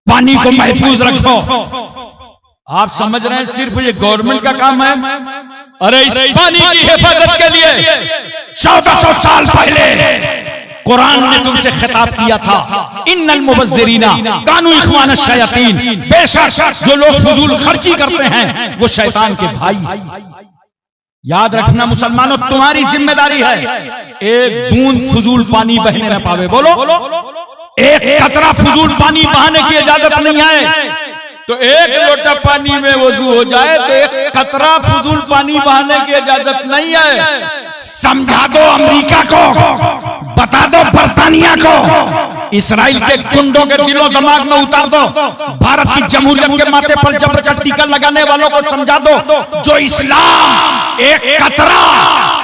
Speaker 1: पानी को महफूज रखो। आप समझ रहे हैं सिर्फ ये गवर्नमेंट का काम है? अरे इस पानी की हिफाजत के लिए 1400 साल पहले कुरान ने तुमसे खिताब किया था, इन्नल मुबज्जिरीना कानू इख्वान शयातीन, बेशक जो लोग फजूल खर्ची करते हैं वो शैतान के भाई। याद रखना मुसलमानों, तुम्हारी जिम्मेदारी है एक बूंद फजूल पानी बहने न पावे। बोलो, एक कतरा फजूल पानी बहाने की इजाजत नहीं है। तो एक लोटा पानी में वजू हो जाए तो एक कतरा फजूल पानी बहाने की इजाजत नहीं है। समझा दो अमेरिका को, बता दो बर्तानिया को, इसराइल के गुंडों के दिलो दिमाग में उतार दो, भारत की जमहूरियत के माथे पर जबर का टीका लगाने वालों को समझा दो, जो इस्लाम एक कतरा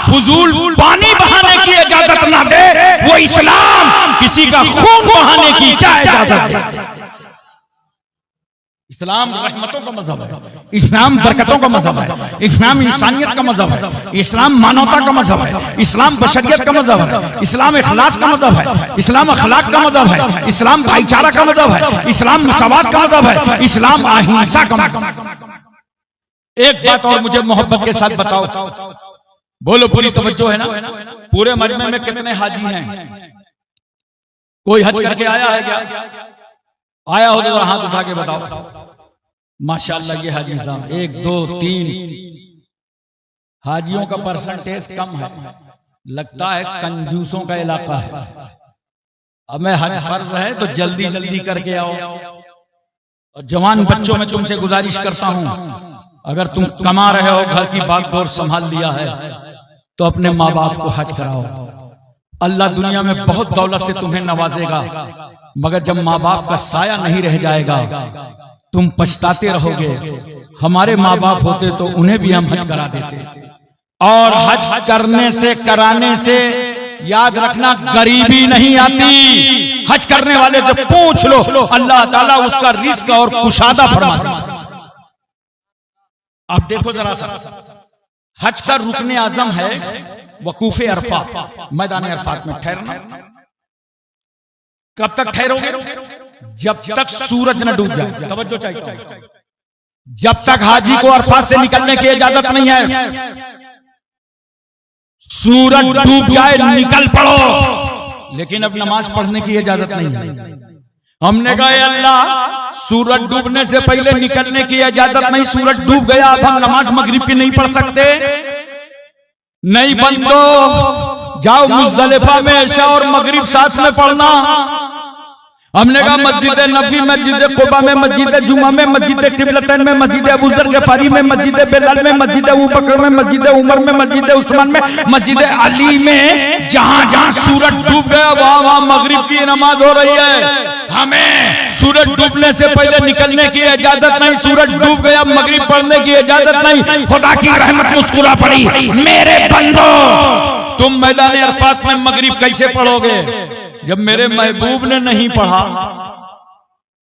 Speaker 1: फजूल पानी बहाने की इजाजत ना दे, वो इस्लाम किसी का खून बहाने की क्या इजाजत दे। इस्लाम रहमतों का मजहब है, इस्लाम बरकतों का मजहब है, इस्लाम इंसानियत का मजहब है, इस्लाम मानवता का मजहब है, इस्लाम बशरियत का मजहब है, इस्लाम इखलास का मजहब है, इस्लाम अखलाक का मजहब है, इस्लाम भाईचारा का मजहब है, इस्लाम मुसावात का मजहब है, इस्लाम अहिंसा का मजहब। एक बात और मुझे मोहब्बत के साथ बताओ, बोलो पूरी तवज्जो है ना। पूरे मजमे में कितने हाजी हैं? कोई हज करके आया है क्या? आया हो तो हाथ उठा के बताओ। माशाअल्लाह ये हाजी साहब 1 2 3 हाजियों का परसेंटेज कम है, लगता है कंजूसों का इलाका है। अब मैं हज फर्ज है तो जल्दी जल्दी करके आओ। और जवान बच्चों में तुमसे गुजारिश करता हूं, अगर तुम कमा रहे हो, घर की बागडोर संभाल लिया है, तो अपने माँ बाप को हज कराओ। अल्लाह दुनिया में बहुत दौलत से तुम्हें नवाजेगा, मगर जब माँ बाप का साया नहीं रह जाएगा तुम पछताते रहोगे। हमारे माँ बाप होते तो उन्हें भी हम हज करा देते। और हज करने से, कराने से याद रखना गरीबी नहीं आती। हज करने वाले जब पूछ लो, अल्लाह ताला उसका रिस्क और कुशादा फरमा देता। आप देखो जरा सा, हज का रुकने आजम है वकूफे अरफा, मैदान अरफात में ठहरना। कब तक ठहरोगे? जब तक सूरज न डूब जाए। तवज्जो चाहिए। जब तक हाजी को अरफात से निकलने की इजाजत नहीं है, सूरज डूब जाए निकल पड़ो, लेकिन अब नमाज पढ़ने की इजाजत नहीं है। हमने कहा अल्लाह सूरज डूबने से पहले निकलने की इजाजत नहीं, सूरज डूब गया, अब हम नमाज मगरिब की नहीं पढ़ सकते। नहीं बंदो, जाओ मुजदलिफा में इशा और मगरिब साथ में पढ़ना। हमने कहा मस्जिद नबी, मस्जिद कुबा में, मस्जिद जुमा में, मस्जिद किबलतैन में, मस्जिद अबू ज़र गफारी में, मस्जिद बिलाल में, मस्जिद अबू बकर में, मस्जिद उमर में, मस्जिद उस्मान में, मस्जिद अली में, जहां जहां सूरज डूब गया वहां वहां मगरिब की नमाज हो रही है। हमें सूरज डूबने से पहले निकलने की इजाजत नहीं, सूरज डूब गया मगरिब पढ़ने की इजाजत नहीं। खुदा की रहमत मुस्कुरा पड़ी। मेरे बंदो, तुम मैदान अरफात में मगरिब कैसे पढ़ोगे जब मेरे महबूब ने नहीं पढ़ा?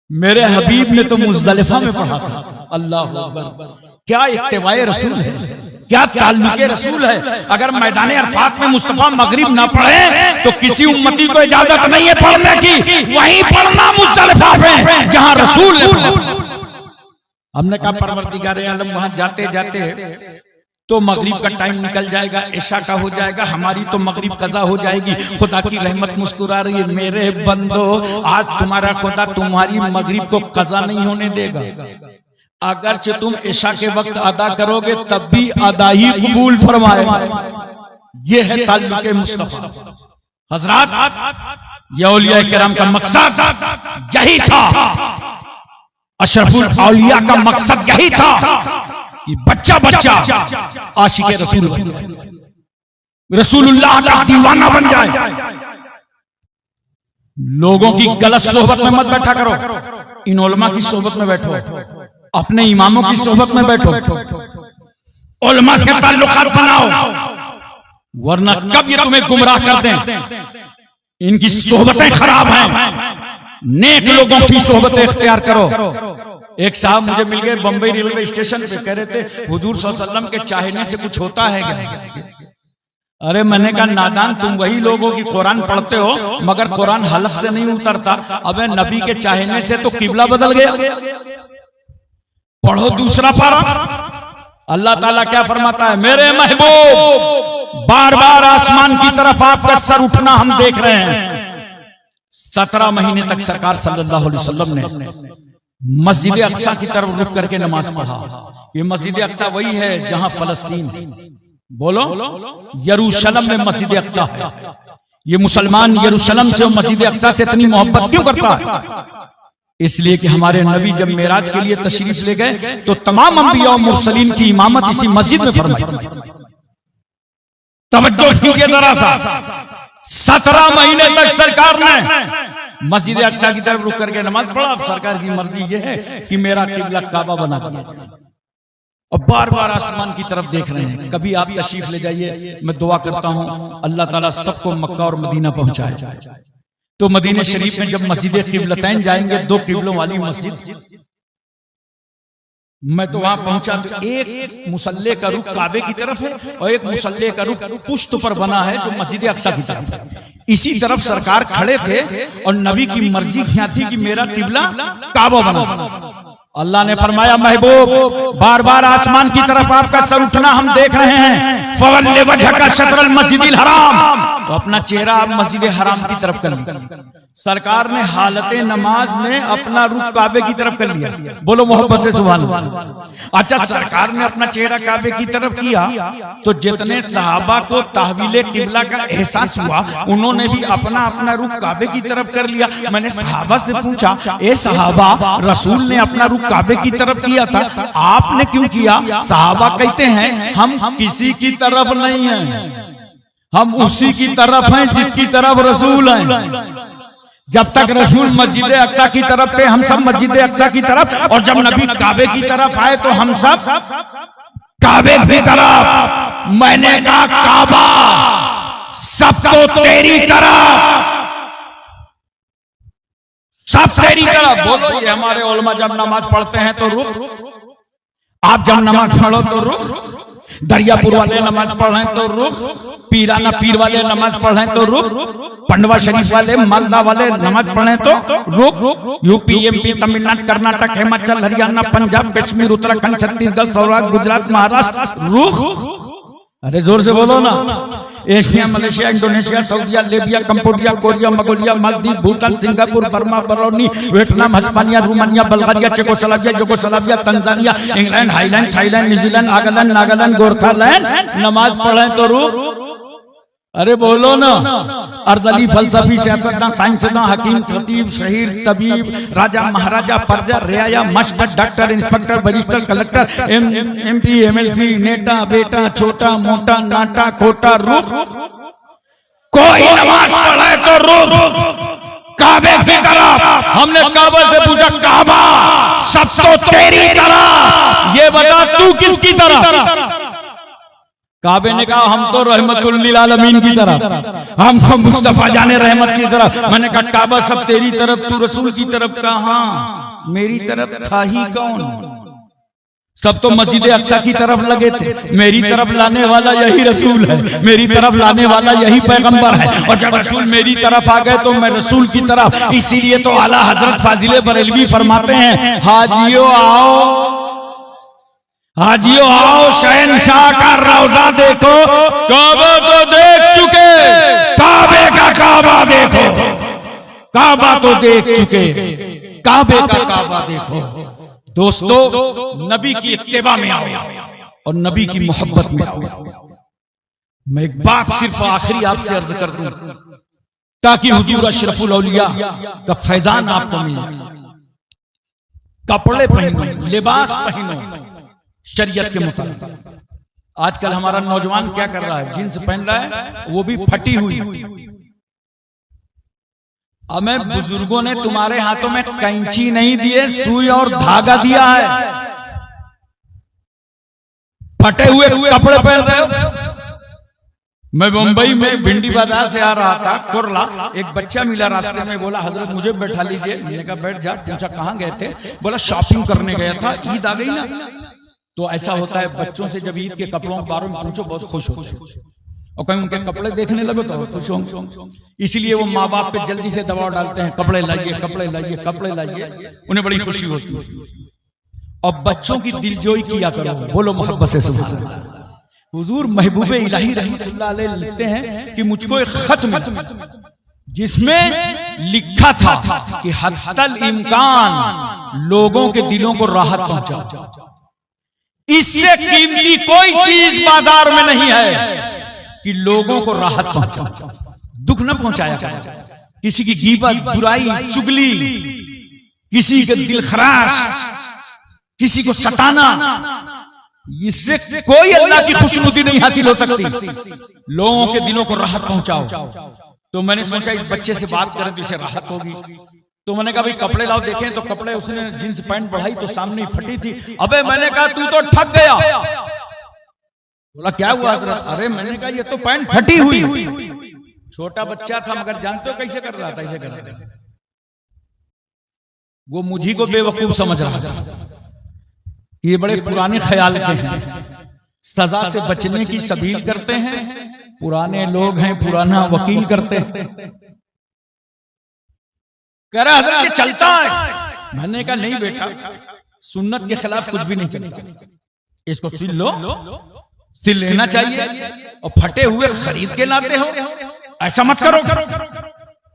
Speaker 1: मेरे हबीब ने तो मुजदलिफा में पढ़ा था। अल्लाह अकबर, क्या इत्तिबाए रसूल है, क्या ताल्लुके रसूल है। अगर मैदान अरफात में मुस्तफा मगरिब ना पढ़े तो किसी उम्मती को इजाजत नहीं है पढ़ने की। वहीं पढ़ना मुजदलिफा में जहां रसूल ने पढ़ा। हमने कहा परवरदिगार आलम वहां जाते जाते तो मगरिब का टाइम निकल जाएगा, इशा का हो जाएगा, हमारी तो मगरिब कज़ा हो जाएगी। खुदा की रहमत मुस्कुरा रही है। मेरे बंदो, आज तुम्हारा खुदा तुम्हारी मगरिब को कज़ा नहीं होने देगा। अगरचे तुम इशा के वक्त अदा करोगे तब भी अदा ही कबूल फरमाएगा। ये है ताल्लुके मुस्तफा। हजरात, ये औलिया किराम का मकसद यही था, अशरफुल औलिया का मकसद यही था कि बच्चा बच्चा आशिके रसूल, रसूलुल्लाह का दीवाना बन जाए। लोगों की गलत सोहबत में मत बैठा करो, इन उलमा की सोहबत में बैठो, अपने इमामों की सोहबत में बैठो, उलमा के ताल्लुकात बनाओ, वरना कब ये तुम्हें गुमराह कर दें। इनकी सोहबतें खराब हैं, नेक लोगों की सोहबतें इख्तियार करो। एक साहब मुझे मिल गए बंबई रेलवे स्टेशन पे, कह रहे थे हुजूर सल्लल्लाहु अलैहि वसल्लम के चाहने से कुछ होता है क्या? अरे मैंने कहा नादान, तुम वही लोगों की कुरान पढ़ते हो मगर कुरान हलक से नहीं उतरता। अबे नबी के चाहने से तो किबला बदल गया। पढ़ो दूसरा पारा, अल्लाह ताला क्या फरमाता है, मेरे महबूब बार बार आसमान की तरफ आपका सर उठना हम देख रहे हैं। 17 महीने तक सरकार सल्लल्लाहु अलैहि वसल्लम ने मस्जिद अक्सा की तरफ रुक करके नमाज पढ़ा। ये मस्जिद अक्सा वही है जहां फलस्तीन, बोलो यरूशलेम में मस्जिद अक्सा है। ये मुसलमान यरूशलेम से मस्जिद अक्सा से इतनी मोहब्बत क्यों करता है? इसलिए कि हमारे नबी जब मेराज के लिए तशरीफ ले गए तो तमाम अंबिया और मुरसलीन की इमामत इसी मस्जिद में फरमाई। तवज्जो कीजिए जरा सा, 17 महीने तक सरकार ने मस्जिद अक्सा की तरफ रुक करके नमाज पढ़ा। सरकार की मर्जी ये है कि मेरा किबला काबा बना दिया जाए, और बार बार आसमान की तरफ देख रहे हैं। कभी आप तशरीफ ले जाइए, मैं दुआ करता हूं अल्लाह ताला सबको मक्का और मदीना पहुंचाए। तो मदीना शरीफ में जब मस्जिद किबलतैन जाएंगे, 2 किबलों वाली मस्जिद, मैं तो वहां पहुंचा तो एक मुसल्ले का रुख काबे की तरफ है और एक मुसल्ले का रुख पुश्त पर बना है जो मस्जिद अक्सा की तरफ है। इसी तरफ सरकार खड़े थे और नबी की मर्जी क्या थी कि मेरा किबला काबा बना। अल्लाह ने फरमाया महबूब बार बार आसमान की तरफ आपका सर उठना हम देख रहे हैं। फवल्ले वजहका शत्रल मस्जिदिल हराम, तो अपना चेहरा आप मस्जिद हराम की तरफ कर लिया। सरकार ने हालत नमाज में अपना रुख काबे की तरफ कर लिया। बोलो मोहब्बत से सुभान अल्लाह। अच्छा, सरकार ने अपना चेहरा काबे की तरफ किया तो जितने सहाबा को तहवीले किबला का एहसास हुआ, उन्होंने भी अपना अपना रुख काबे की तरफ कर लिया। मैंने सहाबा से पूछा, ए सहाबा, रसूल ने अपना रुख काबे की तरफ किया था, आपने क्यों किया? सहाबा कहते हैं हम किसी की तरफ नहीं हैं, हम उसी की तरफ हैं जिसकी तरफ रसूल हैं। जब तक रसूल मस्जिद अक्सा की तरफ थे, हम सब मस्जिद अक्सा की तरफ, और जब नबी काबे की तरफ आए तो हम सब काबे की तरफ। मैंने कहा काबा सब तो तेरी तरफ, सब तेरी तरफ। बोलो ये हमारे उलमा जब नमाज पढ़ते हैं तो रुख, आप जब नमाज पढ़ो तो रुख, दरियापुर वाले नमाज पढ़ें तो रुख, पीराना पीर वाले नमाज पढ़ें तो रुख, पंडवा शरीफ वाले मालदा वाले नमाज पढ़ें तो रुख, यूपी एमपी तमिलनाडु कर्नाटक हिमाचल हरियाणा पंजाब कश्मीर उत्तराखंड छत्तीसगढ़ सौराष्ट्र गुजरात महाराष्ट्र रुख। अरे जोर से बोलो ना। एशिया मलेशिया इंडोनेशिया सऊदीया Libya Cambodia Korea Mongolia Maldives Bhutan Singapore Burma Barauni Vietnam Hispania Romania Bulgaria Czechoslovakia Yugoslavia Tanzania England Highland Thailand New Zealand Nagaland Nagaland Gorkhaland नमाज पढ़े तो रुख। अरे बोलो ना। अर्दली फलसफी सियासतदान साइंसदान हकीम खतीब शहीर तबीब राजा महाराजा प्रजा रियाया master doctor inspector barrister collector MP MLC नेता बेटा छोटा मोटा नाटा खोटा रुख। कोई नमाज पढ़े तो रुख काबे की तरफ। हमने काबा से पूछा, काबा सब तो तेरी तरफ, ये बता तू किसकी तरफ? काबे ने कहा हम तो रहमतुल लिल आलमीन की तरफ, हम तो मुस्तफा जाने रहमत की तरफ। मैंने कहा काबा सब तेरी तरफ, तू रसूल की तरफ। कहा मेरी तरफ था ही कौन? सब तो मस्जिद अक्सा की तरफ लगे थे। मेरी तरफ लाने वाला यही रसूल है, मेरी तरफ लाने वाला यही पैगंबर है। और जब रसूल मेरी तरफ आ गए तो मैं रसूल की तरफ। इसीलिए तो आला हजरत फाजिले बरेलवी फरमाते हैं, हाजियो आओ, हाजियो आओ, शहनशाह का रौजा देखो। काबा तो देख चुके, काबे का काबा देखो। काबा तो देख चुके, काबे का काबा देखो। दोस्तों, नबी की इत्तिबा में आओ और नबी की मोहब्बत में आओ। मैं एक बात सिर्फ आखिरी आपसे अर्ज कर दूं ताकि हुजूर अशरफुल औलिया का फैजान आपको मिल जाए। कपड़े पहनो, लिबास पहनो शरीयत के मुताबिक। आजकल हमारा नौजवान क्या कर रहा है? जींस पहन रहा है, वो भी फटी हुई। हमें बुजुर्गों ने तुम्हारे हाथों में कैंची नहीं दिए, सुई और धागा दिया है। फटे हुए कपड़े पहन रहे हो। मैं मुंबई में भिंडी बाजार से आ रहा था, कुरला, एक बच्चा मिला रास्ते में, बोला हजरत मुझे बैठा लीजिए। मैंने कहा बैठ जा। पूछा कहाँ गए थे? बोला शॉपिंग करने गया था, ईद आ गई ना। तो ऐसा होता है बच्चों से, जब ईद के कपड़ों के बारे में पूछो बहुत खुश होते और कहीं उनके कपड़े देखने लगे तो खुश होंगे। इसलिए वो माँ बाप पे जल्दी से दबाव डालते हैं, कपड़े लाइए, कपड़े लाइए, कपड़े लाइए। उन्हें बड़ी खुशी होती है। और बच्चों की दिलजोई किया करो, बोलो मोहब्बत से सुभान अल्लाह। हुजूर महबूबे इलाही रहमतुल्लाह अलैह लिखते हैं कि मुझको एक खत मिला जिसमें लिखा था कि हत्तल इम्कान लोगों के दिलों को राहत पहुंचाओ। इससे कीमती कोई चीज बाजार में नहीं है कि लोगों को राहत पहुंचाओ, दुख न पहुंचाया करो। किसी की गीबत, बुराई, चुगली, किसी के दिल खराश, किसी को सताना, इससे कोई अल्लाह की खुशनुदी नहीं हासिल हो सकती। लोगों के दिलों को राहत पहुंचाओ। तो मैंने सोचा इस बच्चे से बात करें तो इसे राहत होगी। तो मैंने कहा भाई कपड़े लाओ देखें। तो कपड़े उसने जींस पैंट बढ़ाई तो सामने ही फटी थी। अबे मैंने कहा तू तो ठग गया। बोला क्या हुआ? अरे मैंने कहा ये तो पैंट फटी हुई। छोटा बच्चा था मगर जानते हो कैसे कर रहा था? ऐसे कर रहा था। वो मुझी को बेवकूफ समझ रहा था। ये बड़े पुराने ख्याल के हैं, सजा से बचने की सबील करते हैं, पुराने लोग हैं, पुराना वकील करते हैं। कह रहा हजरत ये चलता है। मैंने कहा नहीं बेटा, सुन्नत के खिलाफ कुछ भी नहीं चलता। इसको सिल लो, सिल लेना चाहिए। और फटे हुए खरीद के लाते हो, ऐसा मत करो।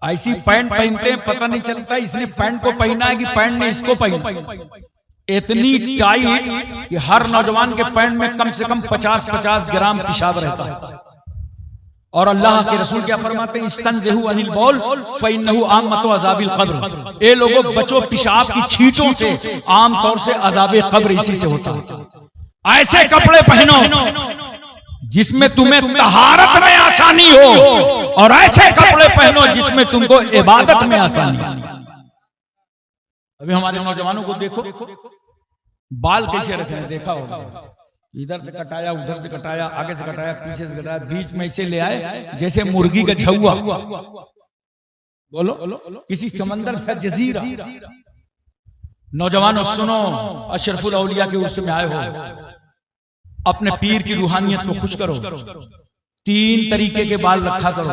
Speaker 1: ऐसी पैंट पहनते हैं पता नहीं चलता इसने पैंट को पहना है कि पैंट ने इसको पहना। इतनी टाइट कि हर नौजवान के पैंट में कम से कम 50-50 ग्राम पेशाब रहता है। और अल्लाह के रसूल क्या फरमाते हैं? इस्तंज़हू अनिल बौल फ़इन्नहु आम्मतु अज़ाबिल क़ब्र। ए लोगों बचो पेशाब की छींटों से, आम तौर से अज़ाबे क़ब्र इसी से होता है। ऐसे कपड़े पहनो जिसमें तुम्हें तहारत में आसानी हो, और ऐसे कपड़े पहनो जिसमें तुमको इबादत में आसानी हो। अभी हमारे नौजवानों को देखो, बाल कैसे रखे हैं, देखा होगा। इधर से कटाया, उधर से कटाया, आगे से कटाया, पीछे से कटाया, बीच में इसे ले आए जैसे मुर्गी का झुआ। बोलो किसी समंदर का जजीरा। नौजवानों सुनो, अशरफुल औलिया के उर्स में आए हो, अपने पीर की रूहानियत को खुश करो। 3 तरीके के बाल रखा करो।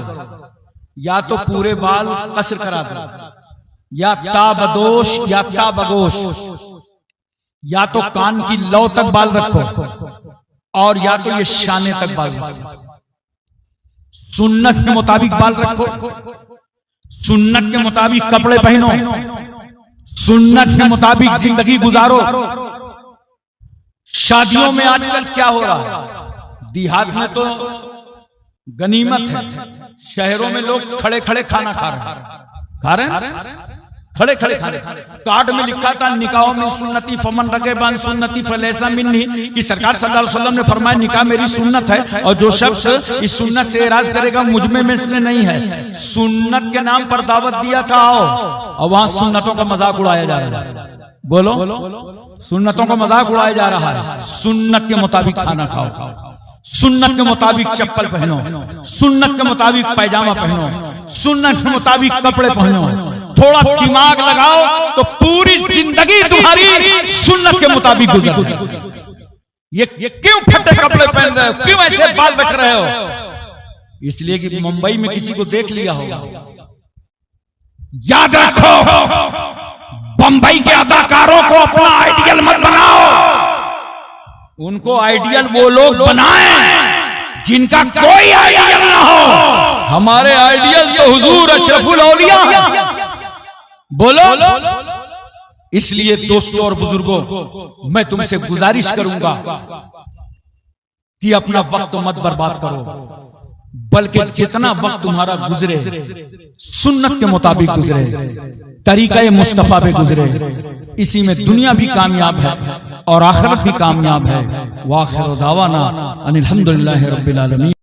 Speaker 1: या तो पूरे बाल कसर करा दो, या ताबदोश या ताबगोश, या तो कान की लौ तक बाल रखो, और या तो ये शाने तक बाल रखो। सुन्नत के मुताबिक बाल रखो, सुन्नत के मुताबिक कपड़े पहनो, सुन्नत के मुताबिक जिंदगी गुजारो। शादियों में आजकल क्या हो रहा है? देहात में तो गनीमत है, शहरों में लोग खड़े खड़े खाना खा रहे हैं। खड़े खड़े खा रहे। कार्ड में लिखा था निकाह में सुन्नती फमन रगेबान सुन्नती फलैसा मिन्नी, कि सरकार सल्लल्लाहु अलैहि वसल्लम ने फरमाया निकाह मेरी सुन्नत है, और जो शख्स इस सुन्नत से एराज करेगा मुझ में इसलिए नहीं है। सुन्नत के नाम पर दावत दिया था, और वहां सुन्नतों का मजाक उड़ाया जा रहा है। बोलो सुन्नतों का मजाक उड़ाया जा रहा है। सुन्नत के मुताबिक खाना खाओ, सुन्नत के मुताबिक चप्पल पहनो, सुन्नत के मुताबिक पैजामा पहनो, सुन्नत के मुताबिक कपड़े पहनो। थोड़ा दिमाग लगाओ तो पूरी जिंदगी तुम्हारी सुन्नत के मुताबिक गुजर। ये क्यों फटे कपड़े पहन रहे हो? क्यों ऐसे बाल रख रहे हो? इसलिए कि मुंबई में किसी को देख लिया होगा। याद रखो, बंबई के अदाकारों को अपना आइडियल मत बनाओ। उनको आइडियल वो लोग बनाएं जिनका कोई आइडियल ना हो। हमारे आइडियल तो हुजूर अशरफुल औलिया हैं। बोलो। इसलिए दोस्तों और बुजुर्गों, मैं तुमसे गुजारिश करूंगा कि अपना वक्त मत बर्बाद करो, बल्कि जितना वक्त तुम्हारा गुजरे सुन्नत के मुताबिक गुजरे, तरीक़े मुस्तफा पे गुजरे। इसी में दुनिया भी कामयाब है और आखिरत भी कामयाब है। वाखिर दावाना अनिल हम्दुलिल्लाहि रब्बिल आलमीन।